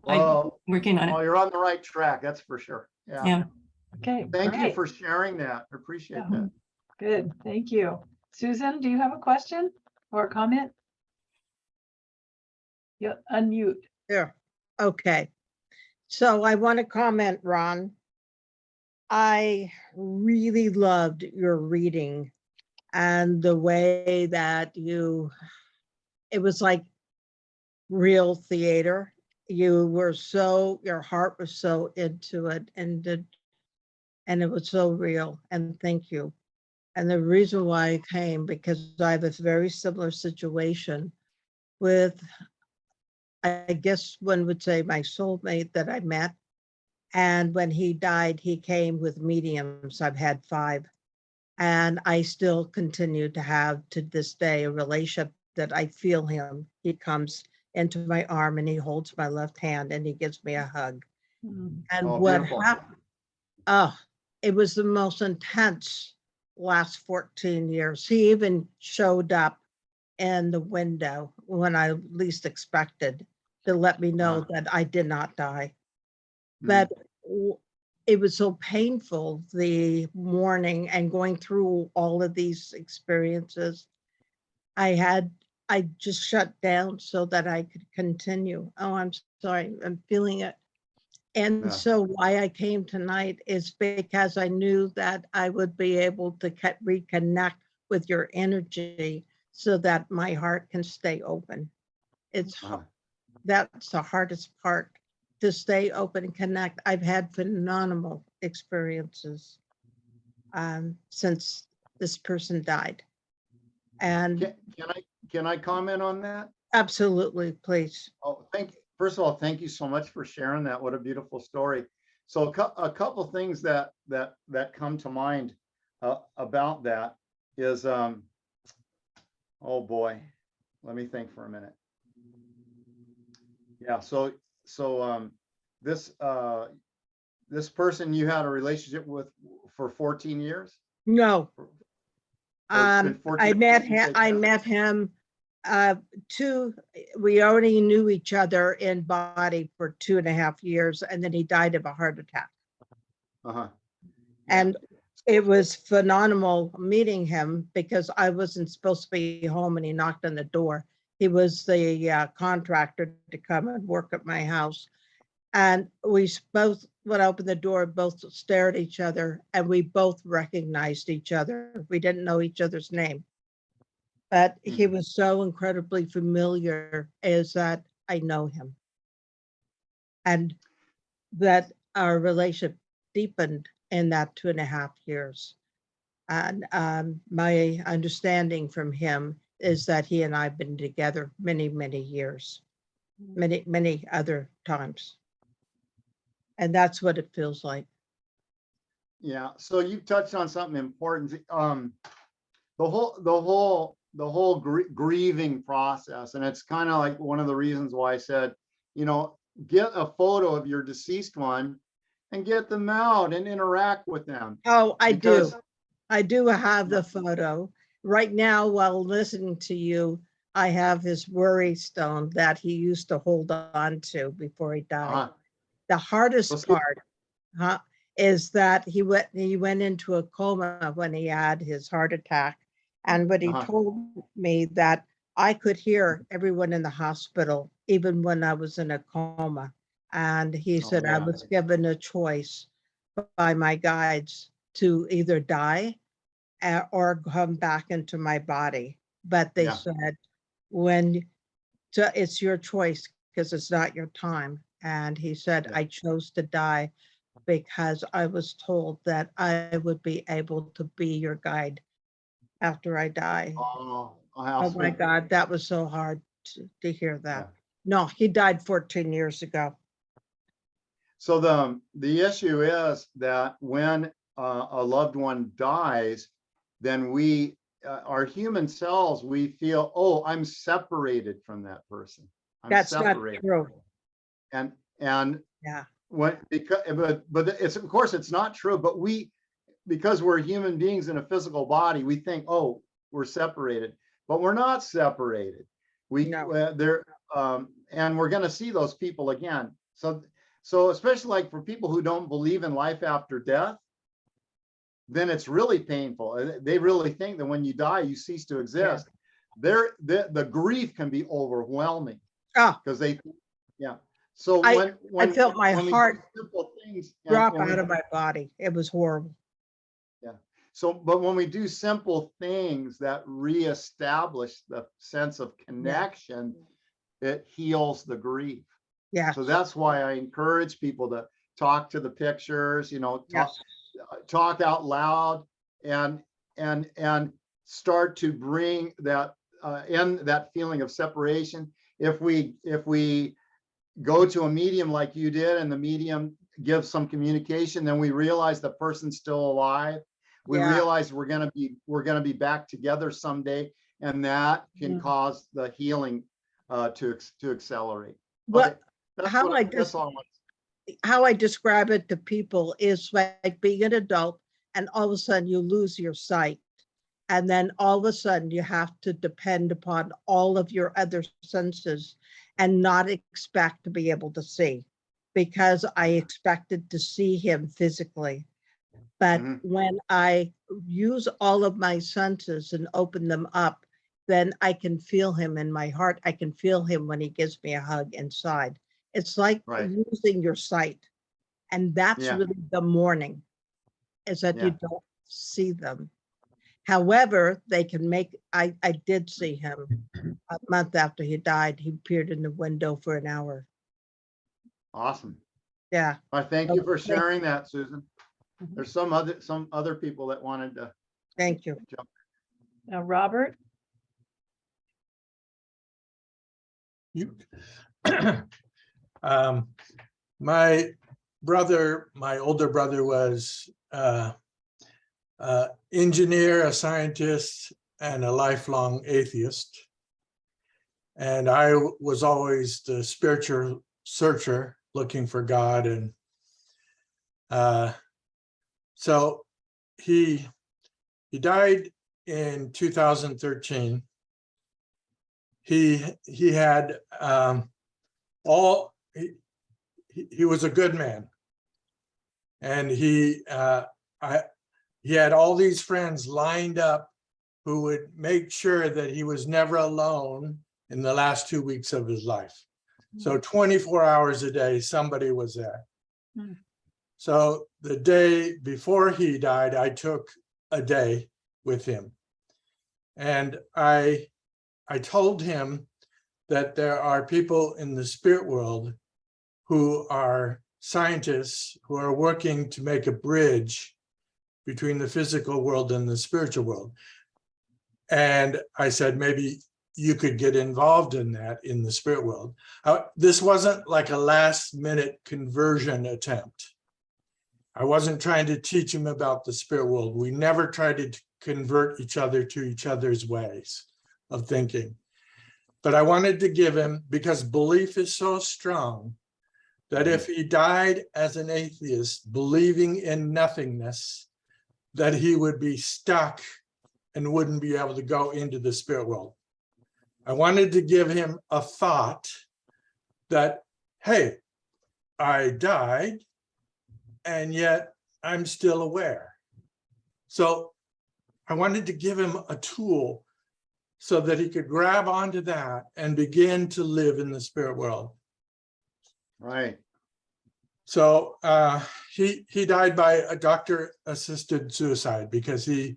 I'm working on it. Well, you're on the right track, that's for sure. Yeah. Okay. Thank you for sharing that. I appreciate that. Good. Thank you. Susan, do you have a question or a comment? Yeah, unmute. There. Okay. So I want to comment, Ron. I really loved your reading and the way that it was like real theater. Your heart was so into it, and it was so real. And thank you. And the reason why I came, because I have a very similar situation with, I guess one would say, my soulmate that I met. And when he died, he came with mediums. I've had 5. And I still continue to have, to this day, a relationship that I feel him. He comes into my arm and he holds my left hand and he gives me a hug. And what happened? Oh, it was the most intense last 14 years. He even showed up in the window when I least expected, to let me know that I did not die. But it was so painful the morning and going through all of these experiences. I just shut down so that I could continue. Oh, I'm sorry, I'm feeling it. And Yeah. so why I came tonight is because I knew that I would be able to reconnect with your energy so that my heart can stay open. It's Uh-huh. that's the hardest part, to stay open and connect. I've had phenomenal experiences since this person died. And Can I comment on that? absolutely, please. Oh, first of all, thank you so much for sharing that. What a beautiful story. So a couple things that come to mind about that is, oh boy, let me think for a minute. Yeah, so this this person you had a relationship with for 14 years? No, Or it's been 14 I met years him. since I they- met him. We already knew each other in body for 2.5 years, and then he died of a heart attack. Uh-huh. And it was phenomenal meeting him because I wasn't supposed to be home, and he knocked on the door. He was the contractor to come and work at my house. And we both went open the door, both stared at each other, and we both recognized each other. We didn't know each other's name, but he was so incredibly familiar, is that I know him. And that our relationship deepened in that 2.5 years. And my understanding from him is that he and I have been together many, many years, many, many other times. And that's what it feels like. Yeah, so you touched on something important. The whole grieving process, and it's kind of like one of the reasons why I said, get a photo of your deceased one and get them out and interact with them. Oh, I Because- do. I do have the photo. Right now, while listening to you, I have his worry stone that he used to hold on to before he died. Uh-huh. The hardest Let's part, is that he went into a coma when he had his heart attack. And what he Uh-huh. told me that I could hear everyone in the hospital, even when I was in a coma. And he said I yeah. was given a choice by my guides to either die or come back into my body. But they Yeah. said, it's your choice because it's not your time. And he said, Yeah. I chose to die because I was told that I would be able to be your guide after I die. Oh, Oh my God, that was so hard to hear that. Yeah. No, he died 14 years ago. So the issue is that when a loved one dies, then we, our human selves, we feel, oh, I'm separated from that person. I'm That's not separated. true. And Yeah. but it's, of course it's not true, but because we're human beings in a physical body, we think, oh, we're separated, but we're not separated. And we're going to see those people again. So especially like for people who don't believe in life after death, then it's really painful. They really think that when you die, you cease to exist. The grief can be overwhelming. Because So I when felt my heart simple things drop out of my body. It was horrible. Yeah. So, but when we do simple things that reestablish the sense of connection, it heals the grief. Yeah. So that's why I encourage people to talk to the pictures, talk out loud and start to bring that end that feeling of separation. If we go to a medium like you did and the medium gives some communication, then we realize the person's still alive. We realize we're gonna be back together someday, and that can cause the healing to accelerate. What Okay. how I describe it to people is like being an adult and all of a sudden you lose your sight. And then all of a sudden you have to depend upon all of your other senses and not expect to be able to see. because I expected to see him physically. But Mhm. when I use all of my senses and open them up, then I can feel him in my heart. I can feel him when he gives me a hug inside. It's like Right. losing your sight. And that's Yeah. really the mourning, is that you Yeah. don't see them. However, they can make, I did see him a month after he died. He appeared in the window for an hour. Awesome. Yeah. I thank you for Thank- sharing that, Susan. Mhm. There's some other people that wanted to Thank you. jump. Robert? You, my brother, my older brother was engineer, a scientist, and a lifelong atheist. And I was always the spiritual searcher looking for God. And so he died in 2013. He had he was a good man, and he had all these friends lined up who would make sure that he was never alone in the last 2 weeks of his life. So 24 hours a day, somebody was there. Hmm. So the day before he died, I took a day with him, and I told him that there are people in the spirit world who are scientists who are working to make a bridge between the physical world and the spiritual world. And I said, maybe you could get involved in that in the spirit world. This wasn't like a last minute conversion attempt. I wasn't trying to teach him about the spirit world. We never tried to convert each other to each other's ways of thinking. But I wanted to give him, because belief is so strong, that if he died as an atheist, believing in nothingness, that he would be stuck and wouldn't be able to go into the spirit world. I wanted to give him a thought that, hey, I died, and yet I'm still aware. So I wanted to give him a tool so that he could grab onto that and begin to live in the spirit world. Right. So he died by a doctor-assisted suicide because he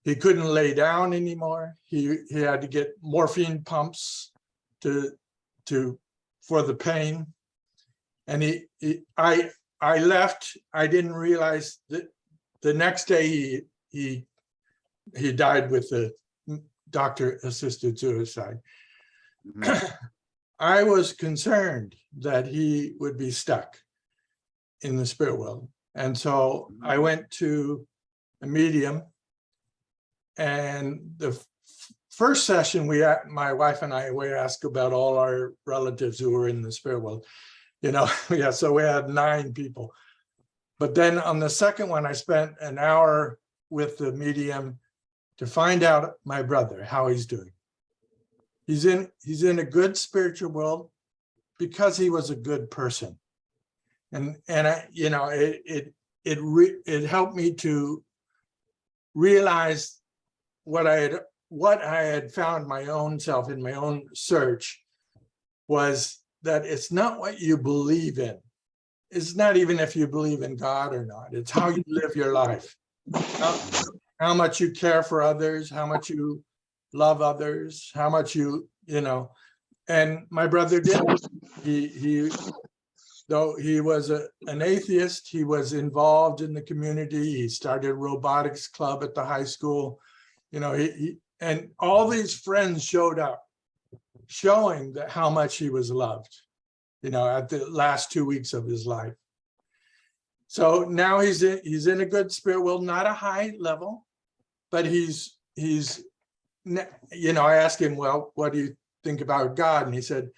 couldn't lay down anymore. He had to get morphine pumps for the pain. And I left. I didn't realize that the next day he died with the doctor-assisted suicide. Mhm. I was concerned that he would be stuck in the spirit world. And so I went to a medium, and the first session my wife and I, we asked about all our relatives who were in the spirit world, yeah, so we had 9 people. But then on the second one, I spent an hour with the medium to find out my brother, how he's doing. He's in a good spiritual world because he was a good person. And I, it helped me to realize what I had found my own self in my own search was that it's not what you believe in. It's not even if you believe in God or not. It's how you live your life. How much you care for others, how much you love others, how much and my brother didn't. Though he was an atheist, he was involved in the community. He started a robotics club at the high school. And all these friends showed up, showing that how much he was loved, at the last 2 weeks of his life. So now he's in a good spirit world, not a high level, but he's I asked him, well, what do you think about God? And he said,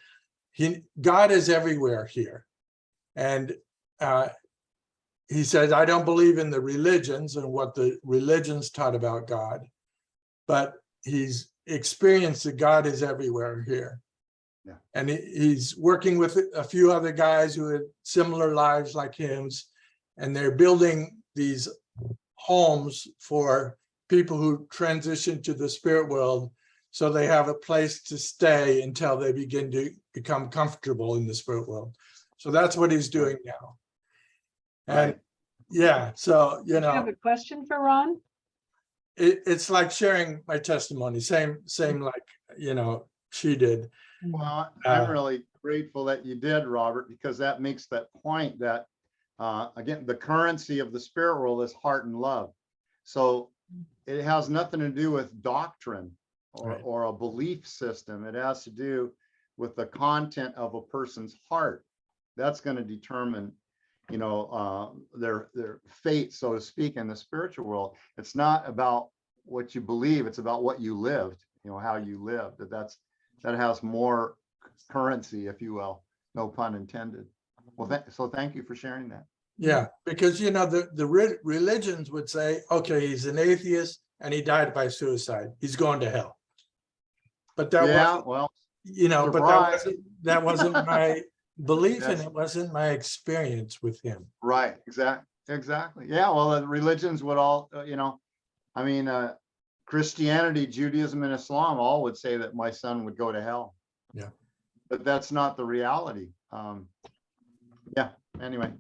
God is everywhere here. And he said, I don't believe in the religions and what the religions taught about God, but he's experienced that God is everywhere here. Yeah. And he's working with a few other guys who had similar lives like his, and they're building these homes for people who transition to the spirit world, so they have a place to stay until they begin to become comfortable in the spirit world. So that's what he's doing now. And Right. yeah, so, you Do you have know, a question for Ron? it's like sharing my testimony, same like, you know, she did. Well, I'm Uh, really grateful that you did, Robert, because that makes that point that, again, the currency of the spirit world is heart and love. So it has nothing to do with doctrine Right. or a belief system. It has to do with the content of a person's heart. That's going to determine, you know, their fate, so to speak, in the spiritual world. It's not about what you believe, it's about what you lived, you know, how you lived. That has more currency, if you will, no pun intended. Well, so thank you for sharing that. Yeah, because, you know, the religions would say, okay, he's an atheist and he died by suicide, he's going to hell. But that Yeah, wasn't, well, you know, but surprise. that wasn't my belief, and That's it wasn't my experience with him. right. Exactly. Yeah. Well, the religions would all, you know, I mean, Christianity, Judaism, and Islam all would say that my son would go to hell. Yeah. But that's not the reality. Yeah. Anyway,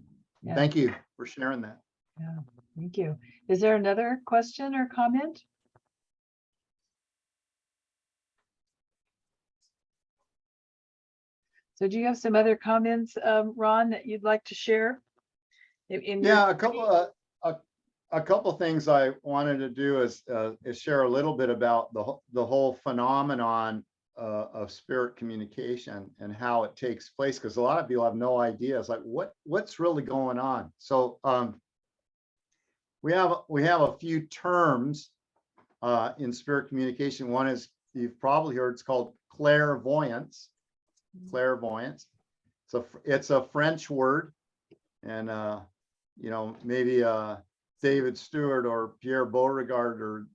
Yeah. thank you for sharing that. Yeah, thank you. Is there another question or comment? So do you have some other comments, Ron, that you'd like to share? In your- Yeah, a couple things I wanted to do is share a little bit about the whole phenomenon of spirit communication and how it takes place, because a lot of people have no idea. It's like what's really going on. So we have a few terms in spirit communication. One is, you've probably heard, it's called clairvoyance. Clairvoyance. It's a French word, and you know, maybe David Stewart or Pierre Beauregard or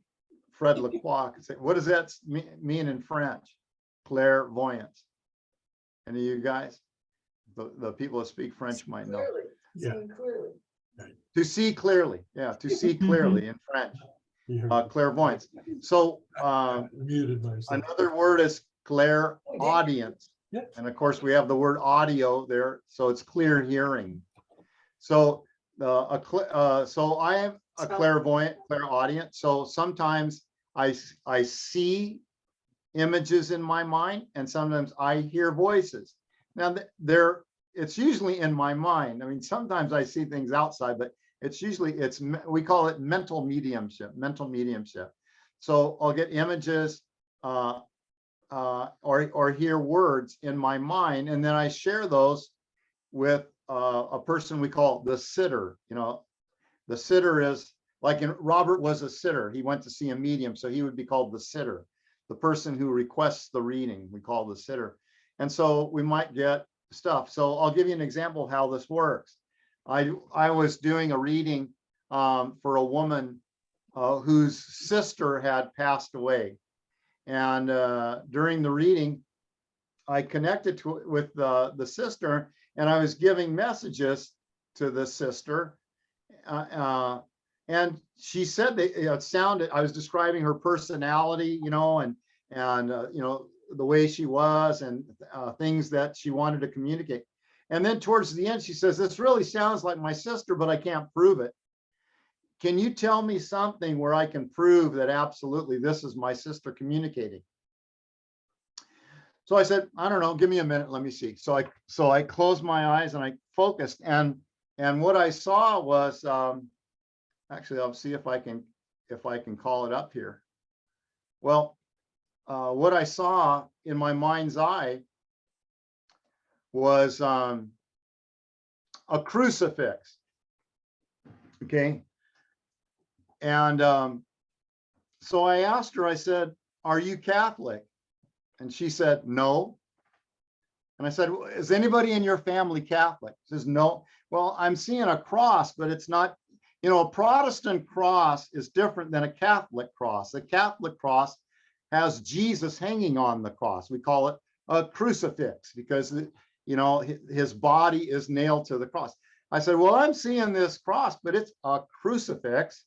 Fred Lacroix could say, what does that mean in French? Clairvoyance. Any of you guys? The people that speak French might know. Yeah. To see clearly. Yeah, to see clearly in French. Clairvoyance. So Muted myself. another word is clairaudience. Yeah. And of course, we have the word audio there, so it's clear hearing. So so I am a clairvoyant, clairaudient. So sometimes I see images in my mind, and sometimes I hear voices. Now it's usually in my mind. I mean, sometimes I see things outside, but it's usually, we call it mental mediumship. So I'll get images or hear words in my mind, and then I share those with a person we call the sitter. You know, the sitter is like, Robert was a sitter. He went to see a medium, so he would be called the sitter. The person who requests the reading, we call the sitter. And so we might get stuff. So I'll give you an example of how this works. I was doing a reading for a woman whose sister had passed away. And during the reading, I connected with the sister, and I was giving messages to the sister. And she said that it sounded, I was describing her personality, you know, and you know, the way she was, and things that she wanted to communicate. And then towards the end, she says, this really sounds like my sister, but I can't prove it. Can you tell me something where I can prove that absolutely this is my sister communicating? So I said, I don't know, give me a minute, let me see. So I closed my eyes and I focused, and what I saw was, actually, I'll see if I can call it up here. Well, what I saw in my mind's eye was a crucifix. Okay. And so I asked her, I said, are you Catholic? And she said, no. And I said, is anybody in your family Catholic? She says, no. Well, I'm seeing a cross, but it's not, you know, a Protestant cross is different than a Catholic cross. A Catholic cross has Jesus hanging on the cross. We call it a crucifix because, you know, his body is nailed to the cross. I said, well, I'm seeing this cross, but it's a crucifix.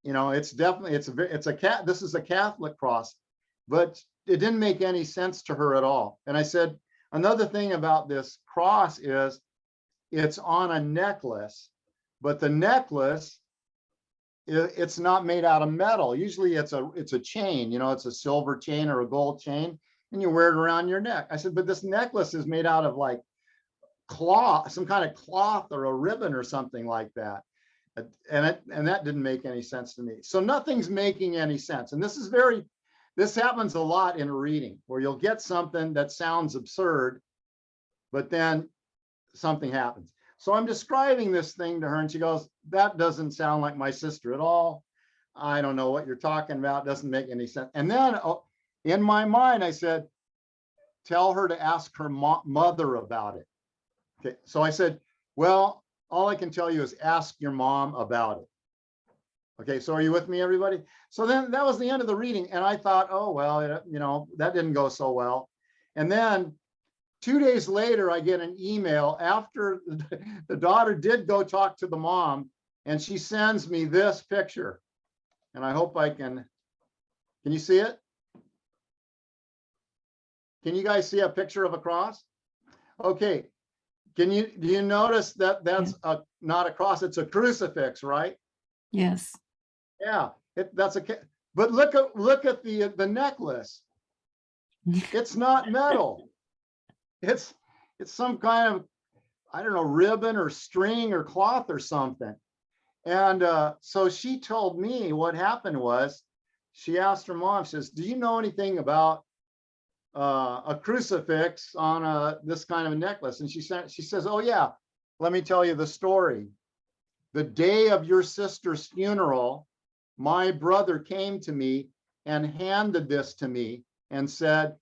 You know, it's definitely, this is a Catholic cross, but it didn't make any sense to her at all. And I said, another thing about this cross is it's on a necklace, but the necklace, it's not made out of metal. Usually it's a chain, you know, it's a silver chain or a gold chain, and you wear it around your neck. I said, but this necklace is made out of like cloth, some kind of cloth or a ribbon or something like that. And that didn't make any sense to me. So nothing's making any sense. And this happens a lot in a reading where you'll get something that sounds absurd, but then something happens. So I'm describing this thing to her and she goes, that doesn't sound like my sister at all. I don't know what you're talking about. It doesn't make any sense. And then in my mind, I said, tell her to ask her mother about it. Okay. So I said, well, all I can tell you is ask your mom about it. Okay. So are you with me, everybody? So then that was the end of the reading. And I thought, oh, well, you know, that didn't go so well. And then 2 days later, I get an email after the daughter did go talk to the mom, and she sends me this picture. And I hope I can you see it? Can you guys see a picture of a cross? Okay. Do you notice that that's not a cross, it's a crucifix, right? Yes. Yeah, but look at the necklace. It's not metal. It's some kind of, I don't know, ribbon or string or cloth or something. And so she told me what happened was she asked her mom, she says, do you know anything about a crucifix on this kind of a necklace? And she says, oh yeah, let me tell you the story. The day of your sister's funeral, my brother came to me and handed this to me and said,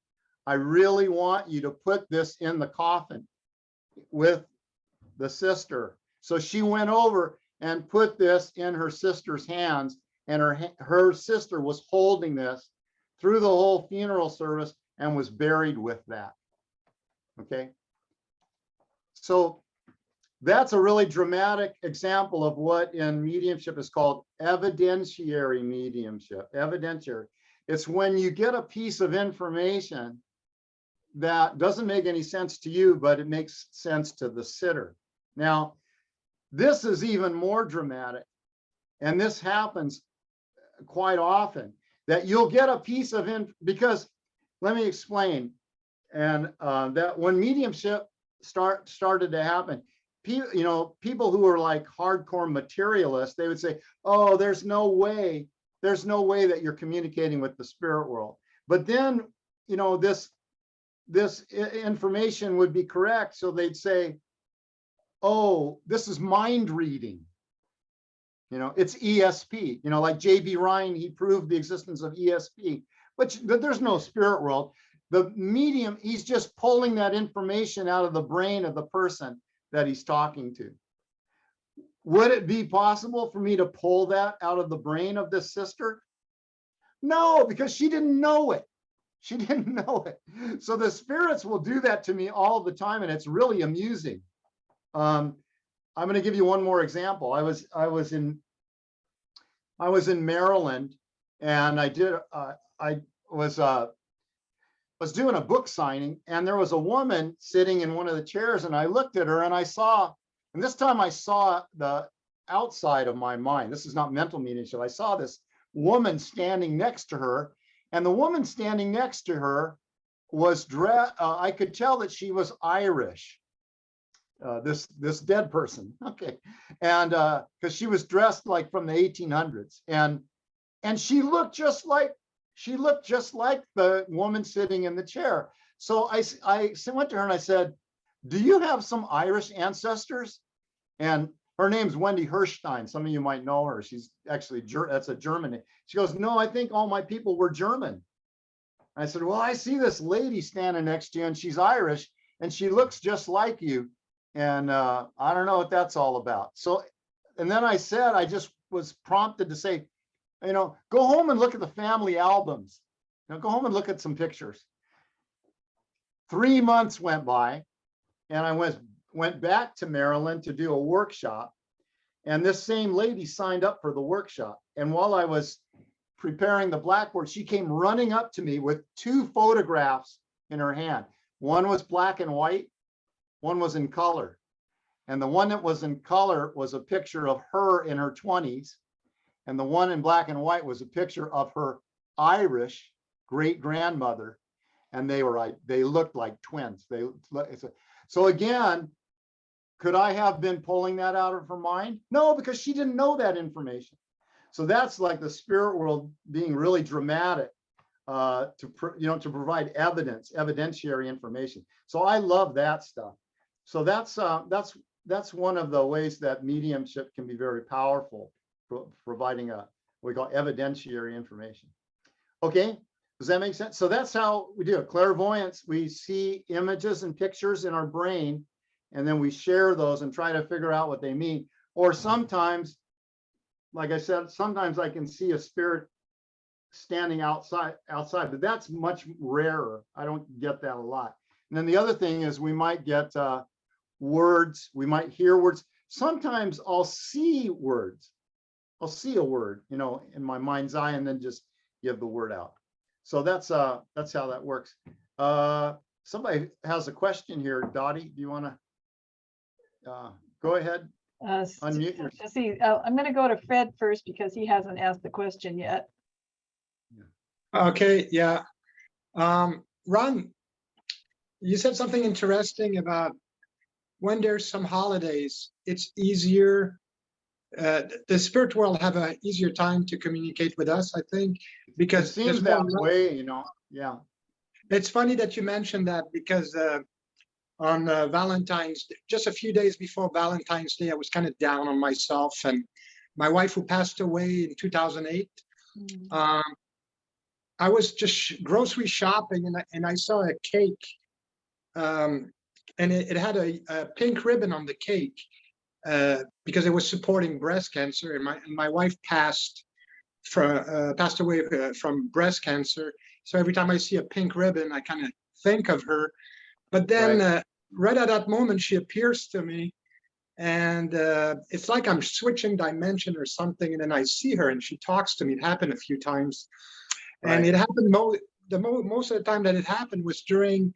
I really want you to put this in the coffin with the sister. So she went over and put this in her sister's hands, and her sister was holding this through the whole funeral service and was buried with that. Okay. So that's a really dramatic example of what in mediumship is called evidentiary mediumship. Evidentiary. It's when you get a piece of information that doesn't make any sense to you, but it makes sense to the sitter. Now, this is even more dramatic, and this happens quite often, that you'll get a piece of because let me explain, and that when mediumship started to happen, people who are like hardcore materialists, they would say, oh, there's no way that you're communicating with the spirit world. But then, you know, this information would be correct. So they'd say, oh, this is mind reading. You know, it's ESP, you know, like J.B. Ryan, he proved the existence of ESP, but there's no spirit world. The medium, he's just pulling that information out of the brain of the person that he's talking to. Would it be possible for me to pull that out of the brain of this sister? No, because she didn't know it. She didn't know it. So the spirits will do that to me all the time, and it's really amusing. I'm going to give you one more example. I was in Maryland, and I was doing a book signing, and there was a woman sitting in one of the chairs, and I looked at her and and this time I saw the outside of my mind. This is not mental mediumship. I saw this woman standing next to her, and the woman standing next to her was dressed. I could tell that she was Irish. This dead person, okay, and because she was dressed like from the 1800s, and she looked just like the woman sitting in the chair. So I went to her and I said, "Do you have some Irish ancestors?" And her name's Wendy Hirstein. Some of you might know her. She's actually that's a German name. She goes, "No, I think all my people were German." I said, "Well, I see this lady standing next to you, and she's Irish, and she looks just like you. And I don't know what that's all about." So, and then I just was prompted to say, you know, go home and look at the family albums. You know, go home and look at some pictures. 3 months went by, and I went back to Maryland to do a workshop. And this same lady signed up for the workshop. And while I was preparing the blackboard, she came running up to me with 2 photographs in her hand. One was black and white, one was in color. And the one that was in color was a picture of her in her 20s. And the one in black and white was a picture of her Irish great grandmother. And they looked like twins. So again, could I have been pulling that out of her mind? No, because she didn't know that information. So that's like the spirit world being really dramatic to provide evidentiary information. So I love that stuff. So that's one of the ways that mediumship can be very powerful, providing what we call evidentiary information. Okay, does that make sense? So that's how we do it. Clairvoyance, we see images and pictures in our brain, and then we share those and try to figure out what they mean. Or sometimes, like I said, sometimes I can see a spirit standing outside, but that's much rarer. I don't get that a lot. And then the other thing is we might get words, we might hear words. Sometimes I'll see words. I'll see a word, in my mind's eye, and then just give the word out. So that's how that works. Somebody has a question here. Dottie, do you want to go ahead? Unmute yourself. Let's see, I'm going to go to Fred first because he hasn't asked the question yet. Okay, yeah. Ron, you said something interesting about when there's some holidays, it's easier. The spirit world have an easier time to communicate with us, I think, because it seems that way, yeah. It's funny that you mentioned that because on Valentine's, just a few days before Valentine's Day, I was kind of down on myself, and my wife, who passed away in 2008, I was just grocery shopping, and I saw a cake, and it had a pink ribbon on the cake because it was supporting breast cancer, and my wife passed away from breast cancer. So every time I see a pink ribbon, I kind of think of her. But then right at that moment, she appears to me, and it's like I'm switching dimension or something, and then I see her and she talks to me. It happened a few times. And it happened most of the time that it happened was during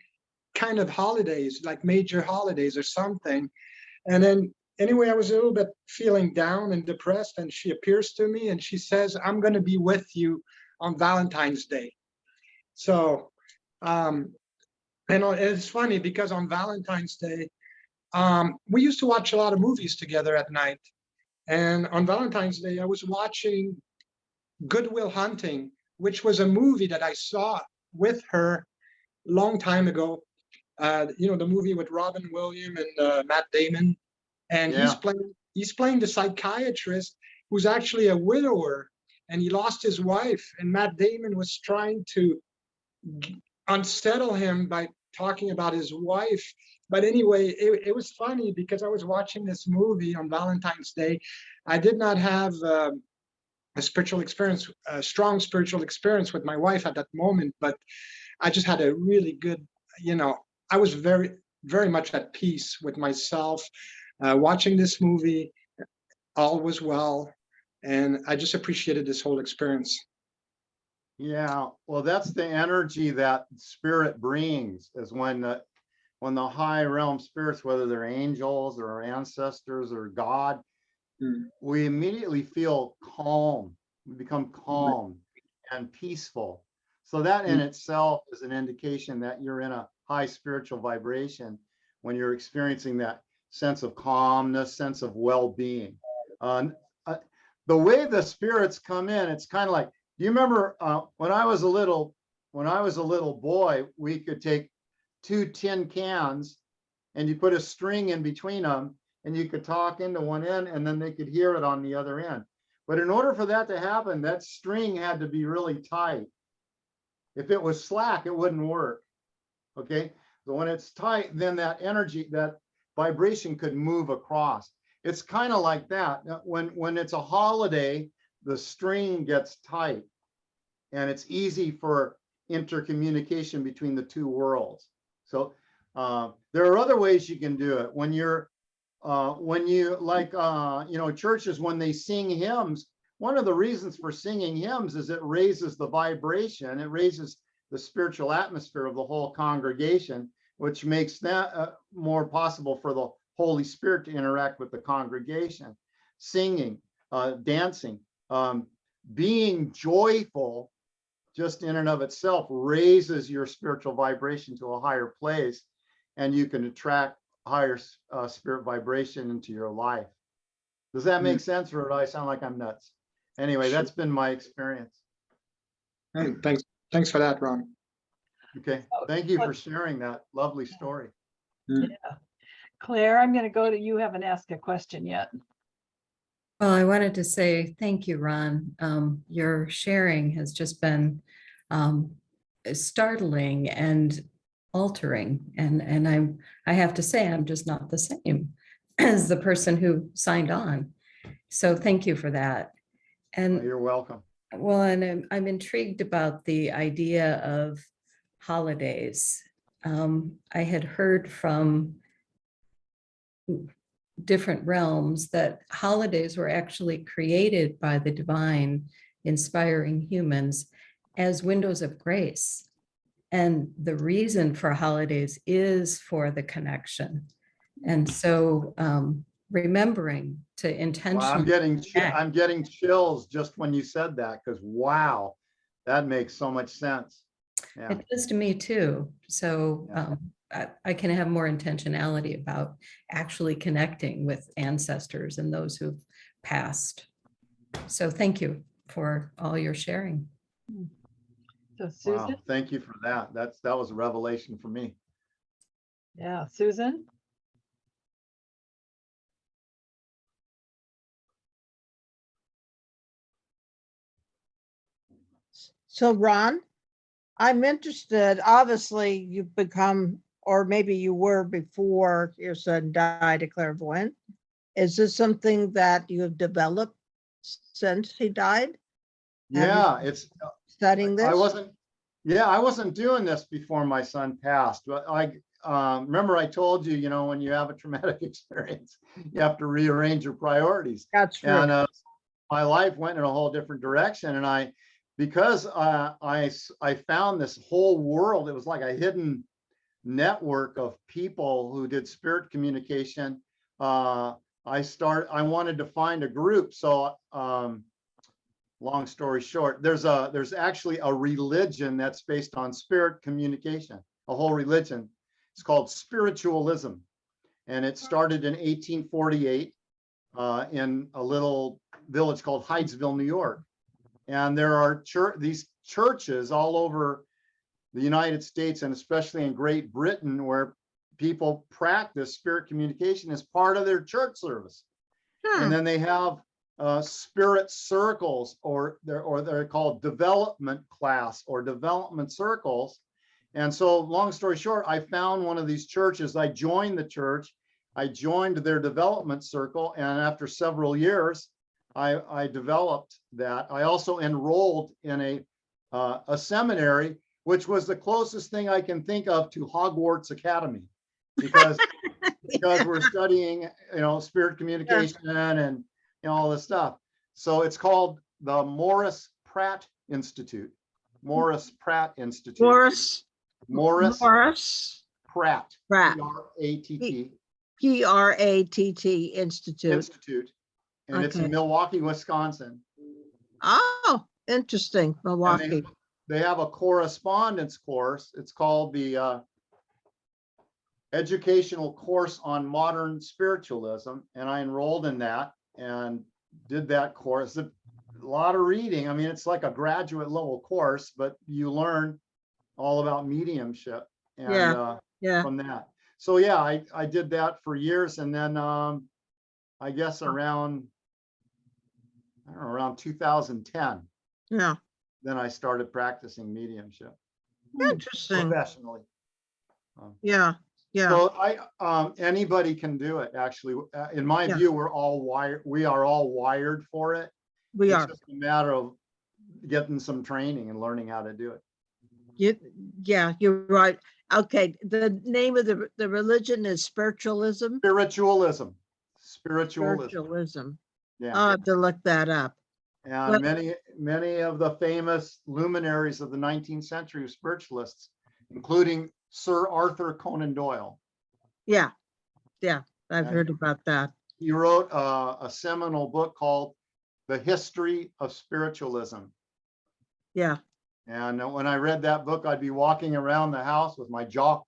kind of holidays, like major holidays or something. And then anyway, I was a little bit feeling down and depressed, and she appears to me and she says, "I'm going to be with you on Valentine's Day." So, and it's funny because on Valentine's Day, we used to watch a lot of movies together at night. And on Valentine's Day, I was watching Good Will Hunting, which was a movie that I saw with her a long time ago. The movie with Robin Williams and Matt Damon, and he's playing the psychiatrist who's actually a widower, and he lost his wife. And Matt Damon was trying to unsettle him by talking about his wife. But anyway, it was funny because I was watching this movie on Valentine's Day. I did not have a strong spiritual experience with my wife at that moment, but I just had a really good, I was very, very much at peace with myself. Watching this movie, all was well, and I just appreciated this whole experience. Yeah, well, that's the energy that spirit brings, is when the high realm spirits, whether they're angels or our ancestors or God, we immediately feel calm. We become calm and peaceful. So that in itself is an indication that you're in a high spiritual vibration when you're experiencing that sense of calmness, sense of well-being. The way the spirits come in, it's kind of like, do you remember when I was a little boy, we could take 2 tin cans and you put a string in between them, and you could talk into one end and then they could hear it on the other end. But in order for that to happen, that string had to be really tight. If it was slack, it wouldn't work. Okay, so when it's tight, then that energy, that vibration could move across. It's kind of like that. When it's a holiday, the string gets tight, and it's easy for intercommunication between the two worlds. So there are other ways you can do it. When you're when you like churches, when they sing hymns, one of the reasons for singing hymns is it raises the vibration, it raises the spiritual atmosphere of the whole congregation, which makes that more possible for the Holy Spirit to interact with the congregation. Singing, dancing, being joyful just in and of itself raises your spiritual vibration to a higher place, and you can attract higher spirit vibration into your life. Does that make sense, or do I sound like I'm nuts? Anyway, that's been my experience. And thanks for that, Ron. Okay, thank you for sharing that lovely story. Claire, I'm going to go to you. Haven't asked a question yet. Well, I wanted to say thank you, Ron. Your sharing has just been startling and altering. And I have to say, I'm just not the same as the person who signed on. So thank you for that. And You're welcome. well, and I'm intrigued about the idea of holidays. I had heard from different realms that holidays were actually created by the divine, inspiring humans as windows of grace. And the reason for holidays is for the connection. And so remembering to Wow, intentionally. I'm getting chills just when you said that, because wow, that makes so much sense. Yeah. It does to me too. So I can have more intentionality about actually connecting with ancestors and those who've passed. So thank you for all your sharing. So Susan? Wow, thank you for that. That was a revelation for me. Yeah, Susan? So Ron, I'm interested, obviously you've become, or maybe you were before your son died, a clairvoyant. Is this something that you have developed since he died? Have you Yeah, it's studying this? I wasn't doing this before my son passed, but I remember I told you, when you have a traumatic experience, you have to rearrange your priorities. That's true. And my life went in a whole different direction. And because I found this whole world, it was like a hidden network of people who did spirit communication. I wanted to find a group. So long story short, there's actually a religion that's based on spirit communication, a whole religion. It's called spiritualism. And it started in 1848 in a little village called Hydesville, New York. And there are these churches all over the United States, and especially in Great Britain, where people practice spirit communication as part of their church service. And then they have spirit circles, or they're called development class or development circles. And so long story short, I found one of these churches. I joined the church. I joined their development circle. And after several years, I developed that. I also enrolled in a seminary, which was the closest thing I can think of to Hogwarts Academy, because we're studying, spirit communication and all this stuff. So it's called the Morris Pratt Institute. Morris Pratt Institute. Morris Pratt. Pratt. P-R-A-T-T. P-R-A-T-T Institute. And it's in Milwaukee, Wisconsin. Oh, interesting. And Milwaukee. they have a correspondence course. It's called the Educational Course on Modern Spiritualism. And I enrolled in that and did that course. A lot of reading. I mean, it's like a graduate level course, but you learn all about mediumship and from that. So yeah, I did that for years. And then I guess around 2010. Yeah. Then I started practicing mediumship Interesting. professionally. Yeah. Yeah. So anybody can do it. Actually, in my view, we are all wired for it. We It's are. just a matter of getting some training and learning how to do it. Yeah, you're right. Okay, the name of the religion is spiritualism. Spiritualism. Spiritualism. Yeah. I'll have to look that up. And Well- many of the famous luminaries of the 19th century were spiritualists, including Sir Arthur Conan Doyle. Yeah, I've Yeah. heard about that. He wrote a seminal book called The History of Spiritualism. Yeah, And when I read that book, I'd be walking around the house with my jaw.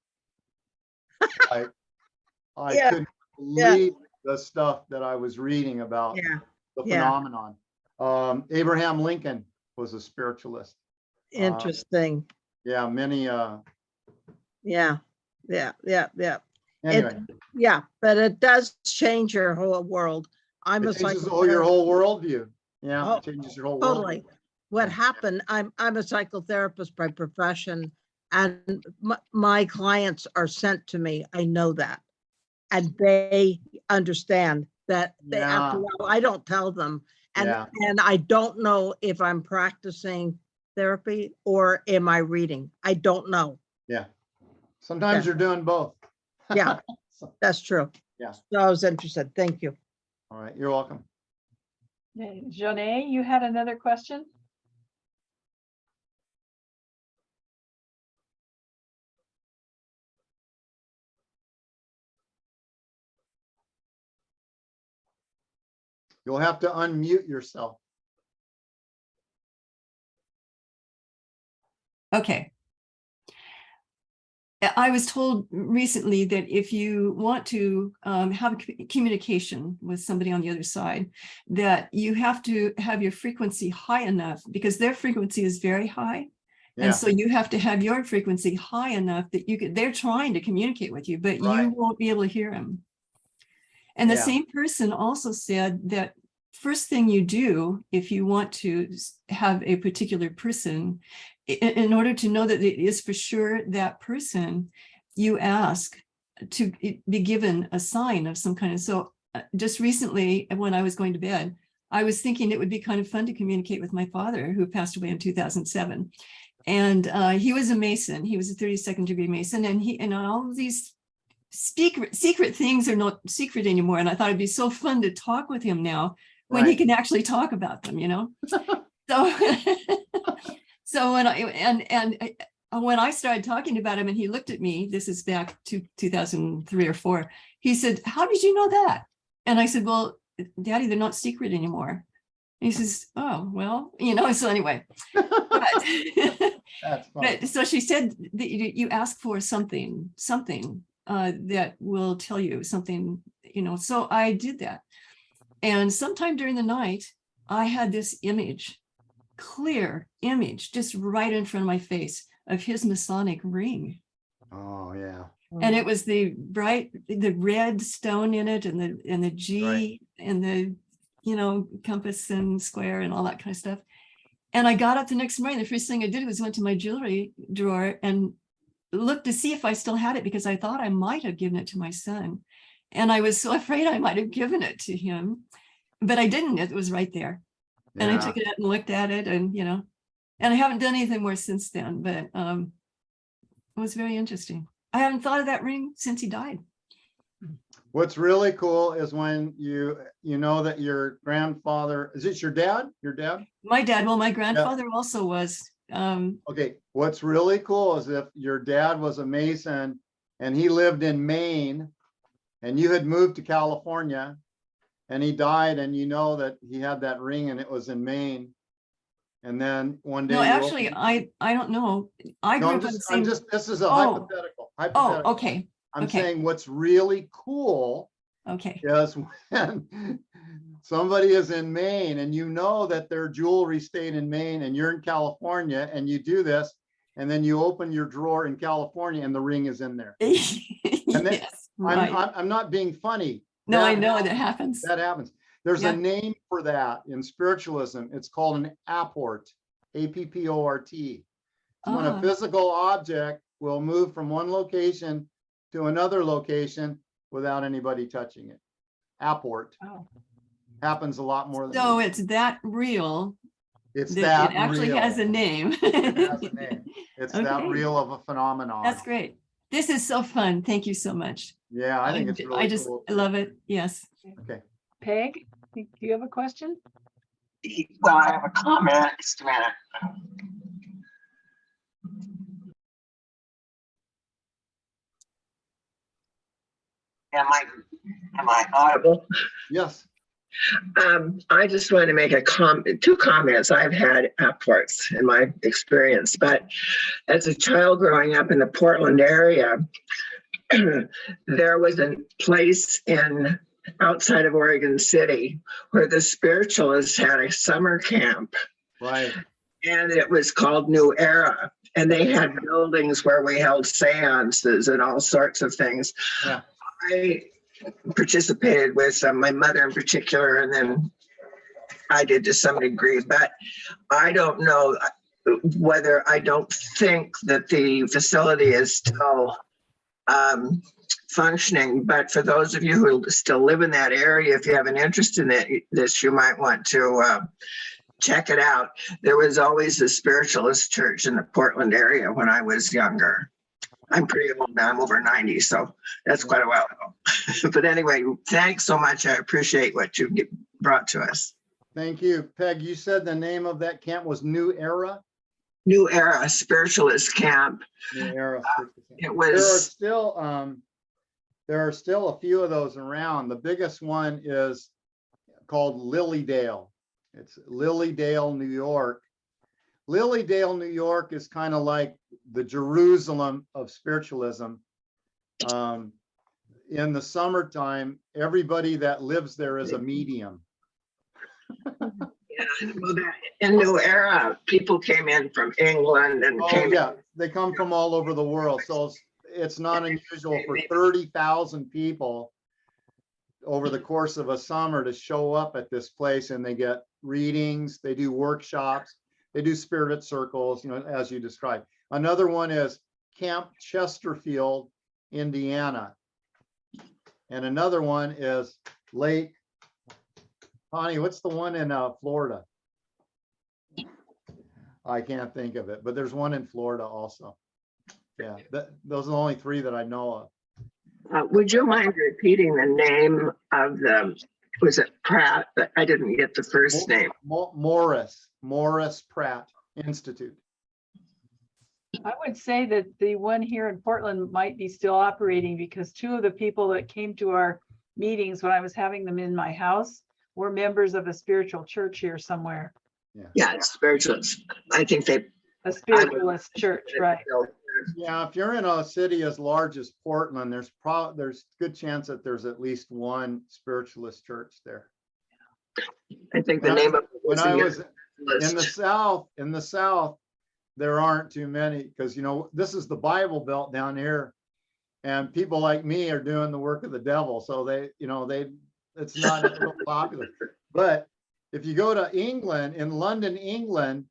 I Yeah, couldn't believe the stuff that I was reading about yeah, the yeah. phenomenon. Abraham Lincoln was a spiritualist. Interesting. Yeah, many. Yeah. Anyway, Yeah, but it does change your whole world. I'm a it changes your psychotherapist. whole worldview. Yeah, Oh, it changes your whole world. Totally. What Yeah. happened, I'm a psychotherapist by profession, and my clients are sent to me. I know that. And they understand that they, after a Yeah. while, I don't tell them. And, Yeah. and I don't know if I'm practicing therapy or am I reading? I don't know. Yeah. Sometimes Yeah. you're doing both. Yeah, that's true. Yeah. So I was interested. Thank you. All right, you're welcome. Janae, you had another question? You'll have to unmute yourself. Okay. I was told recently that if you want to have communication with somebody on the other side, that you have to have your frequency high enough because their frequency is very high. Yeah. And so you have to have your frequency high enough that you could, they're trying to communicate with you, but Right. you won't be able to hear them. And the Yeah. same person also said that first thing you do if you want to have a particular person, in order to know that it is for sure that person, you ask to be given a sign of some kind. So just recently, when I was going to bed, I was thinking it would be kind of fun to communicate with my father, who passed away in 2007. And he was a Mason. He was a 32nd degree Mason. And all of these secret things are not secret anymore. And I thought it'd be so fun to talk with him now when he Right. can actually talk about them, you know? So, so when I started talking about him and he looked at me, this is back to 2003 or 4, he said, "How did you know that?" And I said, "Well, Daddy, they're not secret anymore." And he says, "Oh, well, you know," so anyway. That's fun. But so she said that you ask for something that will tell you something, you know, so I did that. And sometime during the night, I had this image, clear image, just right in front of my face of his Masonic ring. Oh, yeah. And it was the red stone in it and the G Right. and the, you know, compass and square and all that kind of stuff. And I got up the next morning. The first thing I did was went to my jewelry drawer and looked to see if I still had it because I thought I might have given it to my son. And I was so afraid I might have given it to him, but I didn't. It was right there. And I Yeah. took it out and looked at it and, you know, and I haven't done anything more since then, but it was very interesting. I haven't thought of that ring since he died. What's really cool is when you know that your grandfather, is it your dad? Your dad? My dad, well, my grandfather also was. Okay, what's really cool is if your dad was a Mason and he lived in Maine and you had moved to California and he died and you know that he had that ring and it was in Maine. And then one day. No, you actually, open- I don't know. I No, grew I'm up on the just, I'm same. just, this is a Oh. hypothetical. Oh, Hypothetical. okay, I'm okay. saying what's really cool okay. is when somebody is in Maine and you know that their jewelry stayed in Maine and you're in California and you do this, and then you open your drawer in California and the ring is in there. then- Yes, right. I'm not being funny. No, I That know happens. that happens. That happens. There's Yeah. a name for that in spiritualism. It's called an apport, A-P-P-O-R-T. It's when a Ah. physical object will move from one location to another location without anybody touching it. Apport Oh. happens a lot more than So we- it's that real it's that that it actually real. has a name. It has a name. It's that Okay. real of a phenomenon. That's great. This is so fun. Thank you so much. Yeah, I think it's I really just cool. love it. Yes. Okay. Peg, do you have a question? Well, I have a comment. Just a minute. Am I audible? Yes. I just want to make two comments. I've had apports in my experience, but as a child growing up in the Portland area, there was a place outside of Oregon City where the spiritualists had a summer camp. Right. And it was called New Era. And they had buildings where we held seances and all sorts of things. Yeah. I participated with my mother in particular, and then I did to some degree, but I don't know whether, I don't think that the facility is still functioning, but for those of you who still live in that area, if you have an interest in this, you might want to check it out. There was always a spiritualist church in the Portland area when I was younger. I'm pretty old now, I'm over 90, so that's quite a while ago. But anyway, thanks so much. I appreciate what you brought to us. Thank you. Peg, you said the name of that camp was New Era? New Era Spiritualist Camp. New Era. It was. There are still a few of those around. The biggest one is called Lilydale. It's Lilydale, New York. Lilydale, New York is kind of like the Jerusalem of spiritualism. In the summertime, everybody that lives there is a medium. Yeah, in New Era, people came in from England and they come from all over the world. So it's not unusual for 30,000 people over the course of a summer to show up at this place, and they get readings, they do workshops, they do spirit circles, as you described. Another one is Camp Chesterfield, Indiana. And another one is Lake, Connie, what's the one in Florida? I can't think of it, but there's one in Florida also. Yeah, those are the only three that I know of. Would you mind repeating the name of was it Pratt? I didn't get the first name. Morris Pratt Institute. I would say that the one here in Portland might be still operating, because two of the people that came to our meetings when I was having them in my house were members of a spiritual church here somewhere. Yeah, it's spiritualist. I think a spiritualist church, right? Yeah, if you're in a city as large as Portland, there's good chance that there's at least one spiritualist church there. I think the name of it was when I was in the South, there aren't too many, because this is the Bible Belt down here, and people like me are doing the work of the devil. So it's not real popular. But if you go to England, in London, England,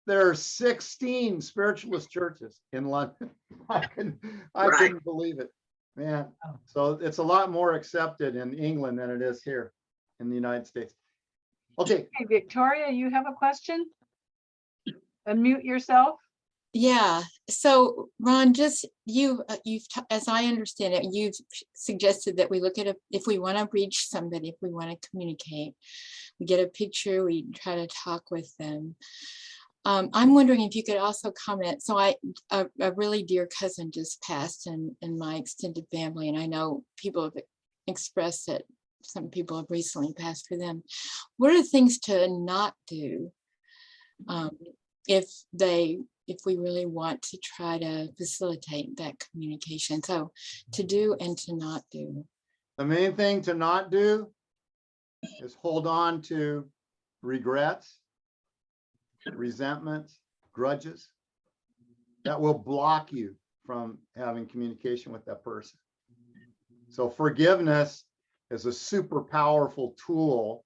there are 16 spiritualist churches in London. I couldn't believe it, man. So it's a lot more accepted in England than it is here in the United States. Okay. Hey, Victoria, you have a question? Unmute yourself. Yeah. So Ron, just you've as I understand it, you've suggested that we look at if we want to reach somebody, if we want to communicate, we get a picture, we try to talk with them. I'm wondering if you could also comment. So a really dear cousin just passed in my extended family, and I know people have expressed that some people have recently passed for them. What are the things to not do if we really want to try to facilitate that communication? So to do and to not do. The main thing to not do is hold on to regrets, resentments, grudges. That will block you from having communication with that person. So forgiveness is a super powerful tool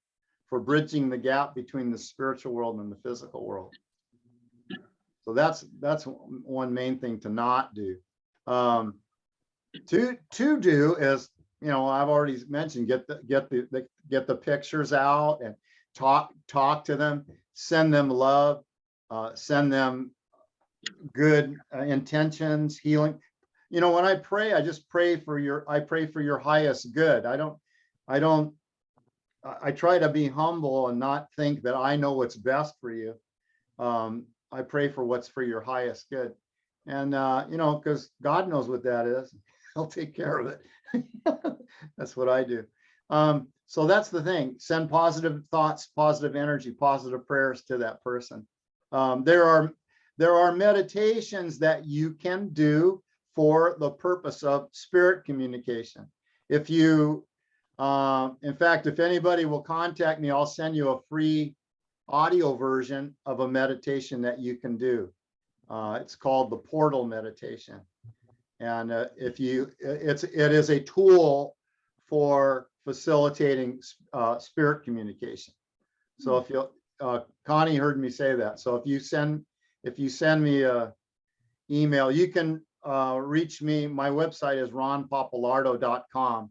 for bridging the gap between the spiritual world and the physical world. So that's one main thing to not do. To do is, I've already mentioned, get the pictures out and talk to them, send them love, send them good intentions, healing. you know, when I pray, I just pray for your highest good. I try to be humble and not think that I know what's best for you. I pray for what's for your highest good. And, you know, because God knows what that is. He'll take care of it. That's what I do. So that's the thing. Send positive thoughts, positive energy, positive prayers to that person. There are meditations that you can do for the purpose of spirit communication. If you, in fact, if anybody will contact me, I'll send you a free audio version of a meditation that you can do. It's called the portal meditation. And it is a tool for facilitating spirit communication. So if you, Connie heard me say that. So if you send me a email, you can reach me. My website is ronpappalardo.com,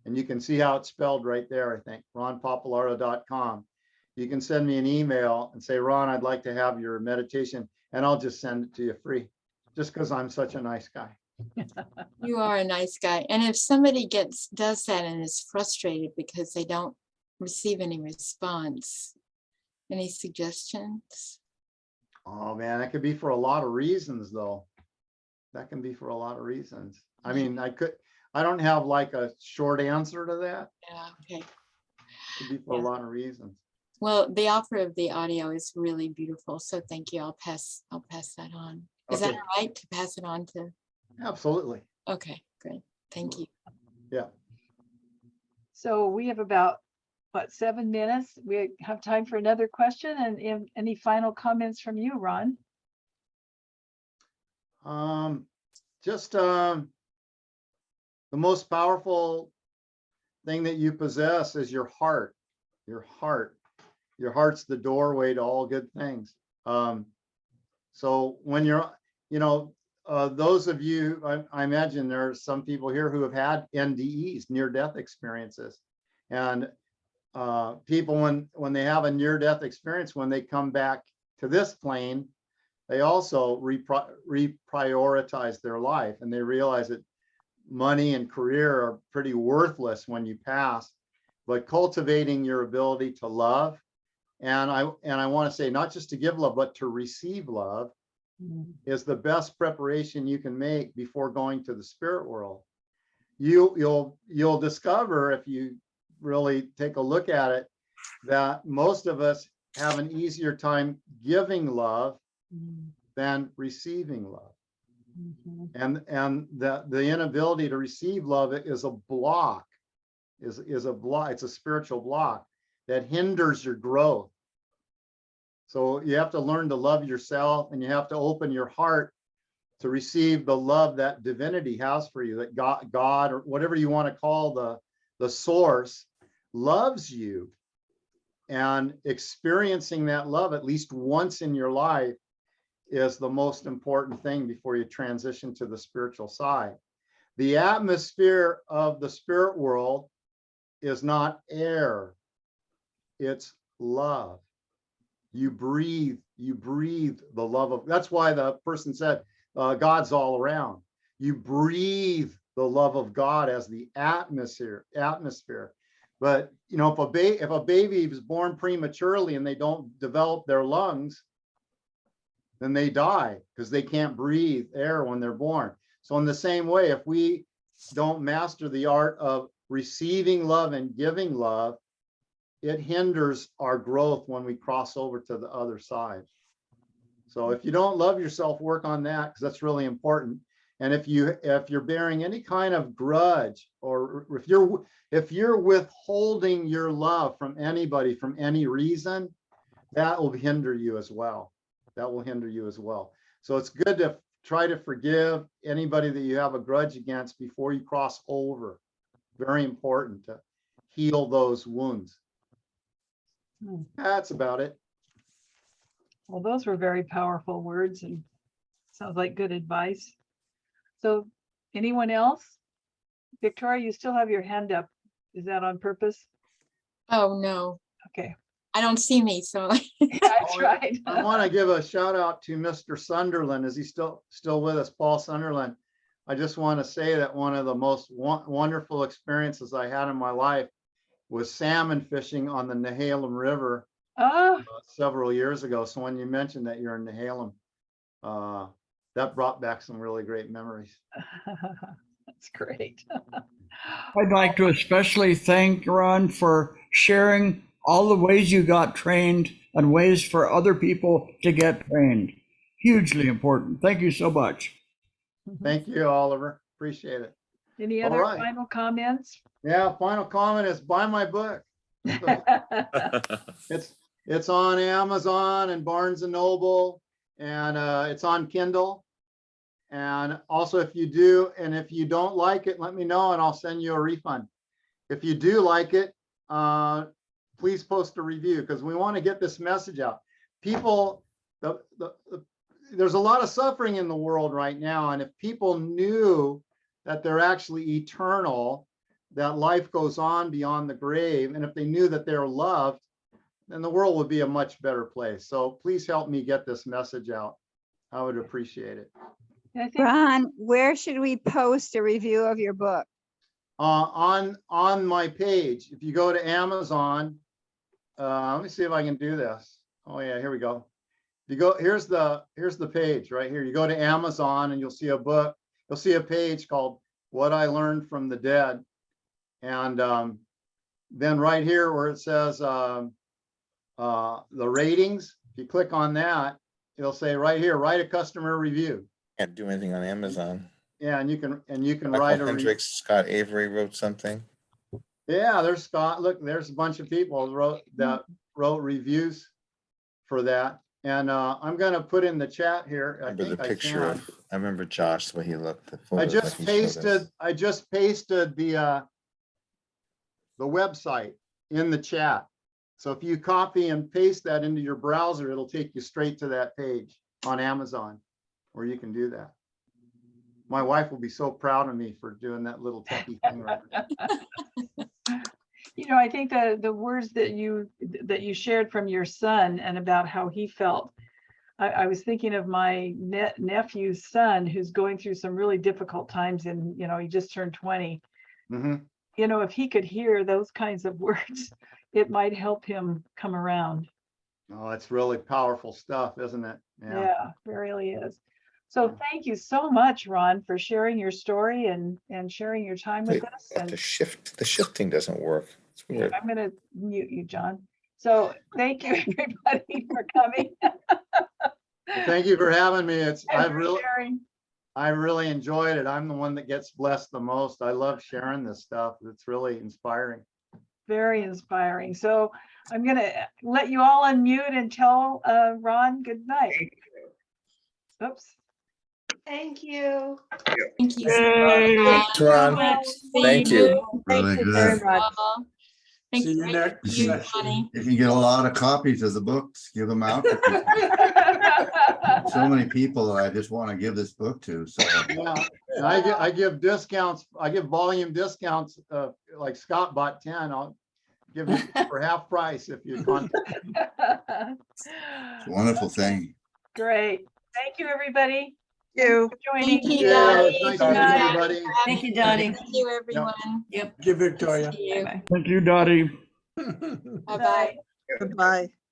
and you can see how it's spelled right there. I think ronpappalardo.com. You can send me an email and say, Ron, I'd like to have your meditation, and I'll just send it to you free, just because I'm such a nice guy. You are a nice guy. And if somebody does that and is frustrated because they don't receive any response, any suggestions? Oh man, that could be for a lot of reasons though. That can be for a lot of reasons. I mean, I don't have like a short answer to that. Yeah, okay. It could be for a lot of reasons. Well, the offer of the audio is really beautiful. So thank you. I'll pass that on. Is that Okay. all right to pass it on to? Absolutely. Okay, great. Thank you. Yeah. So we have about, what, 7 minutes? We have time for another question, and any final comments from you, Ron? Just the most powerful thing that you possess is your heart. Your heart. Your heart's the doorway to all good things. So when you're, you know, those of you, I imagine there are some people here who have had NDEs, near-death experiences. And people, when they have a near-death experience, when they come back to this plane, they also reprioritize their life, and they realize that money and career are pretty worthless when you pass. But cultivating your ability to love, and I want to say not just to give love, but to receive love, is the best preparation you can make before going to the spirit world. You'll discover, if you really take a look at it, that most of us have an easier time giving love than receiving love. And the inability to receive love is a block, is a block. It's a spiritual block that hinders your growth. So you have to learn to love yourself, and you have to open your heart to receive the love that divinity has for you, that God or whatever you want to call the source loves you. And experiencing that love at least once in your life is the most important thing before you transition to the spiritual side. The atmosphere of the spirit world is not air, it's love. You breathe the love of, that's why the person said, God's all around. You breathe the love of God as the atmosphere. But you know, if a baby is born prematurely and they don't develop their lungs, then they die because they can't breathe air when they're born. So in the same way, if we don't master the art of receiving love and giving love, it hinders our growth when we cross over to the other side. So if you don't love yourself, work on that, because that's really important. And if you're bearing any kind of grudge, or if you're withholding your love from anybody from any reason, that will hinder you as well. That will hinder you as well. So it's good to try to forgive anybody that you have a grudge against before you cross over. Very important to heal those wounds. That's about it. Well, those were very powerful words, and sounds like good advice. So anyone else? Victoria, you still have your hand up. Is that on purpose? Oh, no, Okay. I don't see me, so. I tried. I want to give a shout out to Mr. Sunderland. Is he still with us? Paul Sunderland. I just want to say that one of the most wonderful experiences I had in my life was salmon fishing on the Nehalem River Oh, several years ago. So when you mentioned that you're in Nehalem, that brought back some really great memories. that's great. I'd like to especially thank Ron for sharing all the ways you got trained and ways for other people to get trained. Hugely important. Thank you so much. Thank you, Oliver. Appreciate it. Any All other right. final comments? Yeah, final comment is buy my book. It's on Amazon and Barnes and Noble, and it's on Kindle. And also, if you do, and if you don't like it, let me know and I'll send you a refund. If you do like it, please post a review, because we want to get this message out. People, there's a lot of suffering in the world right now, and if people knew that they're actually eternal, that life goes on beyond the grave, and if they knew that they're loved, then the world would be a much better place. So please help me get this message out. I would appreciate it. I think Ron, where should we post a review of your book? On my page, if you go to Amazon, let me see if I can do this. Oh yeah, here we go. You go, here's the page right here. You go to Amazon and you'll see a book. You'll see a page called What I Learned from the Dead. And then right here where it says the ratings, if you click on that, it'll say right here, write a customer review. Can't do anything on Amazon. Yeah, and you can Michael write a Hendricks, Scott Avery wrote something. Yeah, there's Scott. Look, there's a bunch of people that wrote reviews for that. And I'm gonna put in the chat here. I remember the picture of, I remember Josh, the way he looked. The I photos, just like he showed us. pasted the website in the chat. So if you copy and paste that into your browser, it'll take you straight to that page on Amazon where you can do that. My wife will be so proud of me for doing that little techie thing right now. you know, I think the words that you shared from your son and about how he felt, I was thinking of my nephew's son who's going through some really difficult times, and you know, he just turned 20. Mm-hmm. You know, if he could hear those kinds of words, it might help him come around. Oh, it's really powerful stuff, isn't it? Yeah, it really is. So thank you so much, Ron, for sharing your story and sharing your time with us. And The shifting doesn't work. It's weird. I'm going to mute you, John. So thank you, everybody, for coming. Thank you for having me. Sharing. I really enjoyed it. I'm the one that gets blessed the most. I love sharing this stuff. It's really inspiring. Very inspiring. So I'm going to let you all unmute and tell Ron good night. Oops. Thank you. Thank you. Thanks, Ron. Thank you. Thank you very much. Thank See you next you, session. Connie. You can get a lot of copies of the books, give them out to people. So many people that I just want to give this book to, so. Yeah, and I give discounts. I give volume discounts. Like Scott bought 10. I'll give you for half price if you contact me. It's a wonderful thing. Great. Thank you, everybody. Thank you. For joining. Thank you, Yeah, Dottie. it's nice Good meeting night. everybody. Thank you, Dottie. Thank you, everyone. Yep. Give Victoria. See you. Bye. Thank you, Dottie. Bye-bye. Goodbye.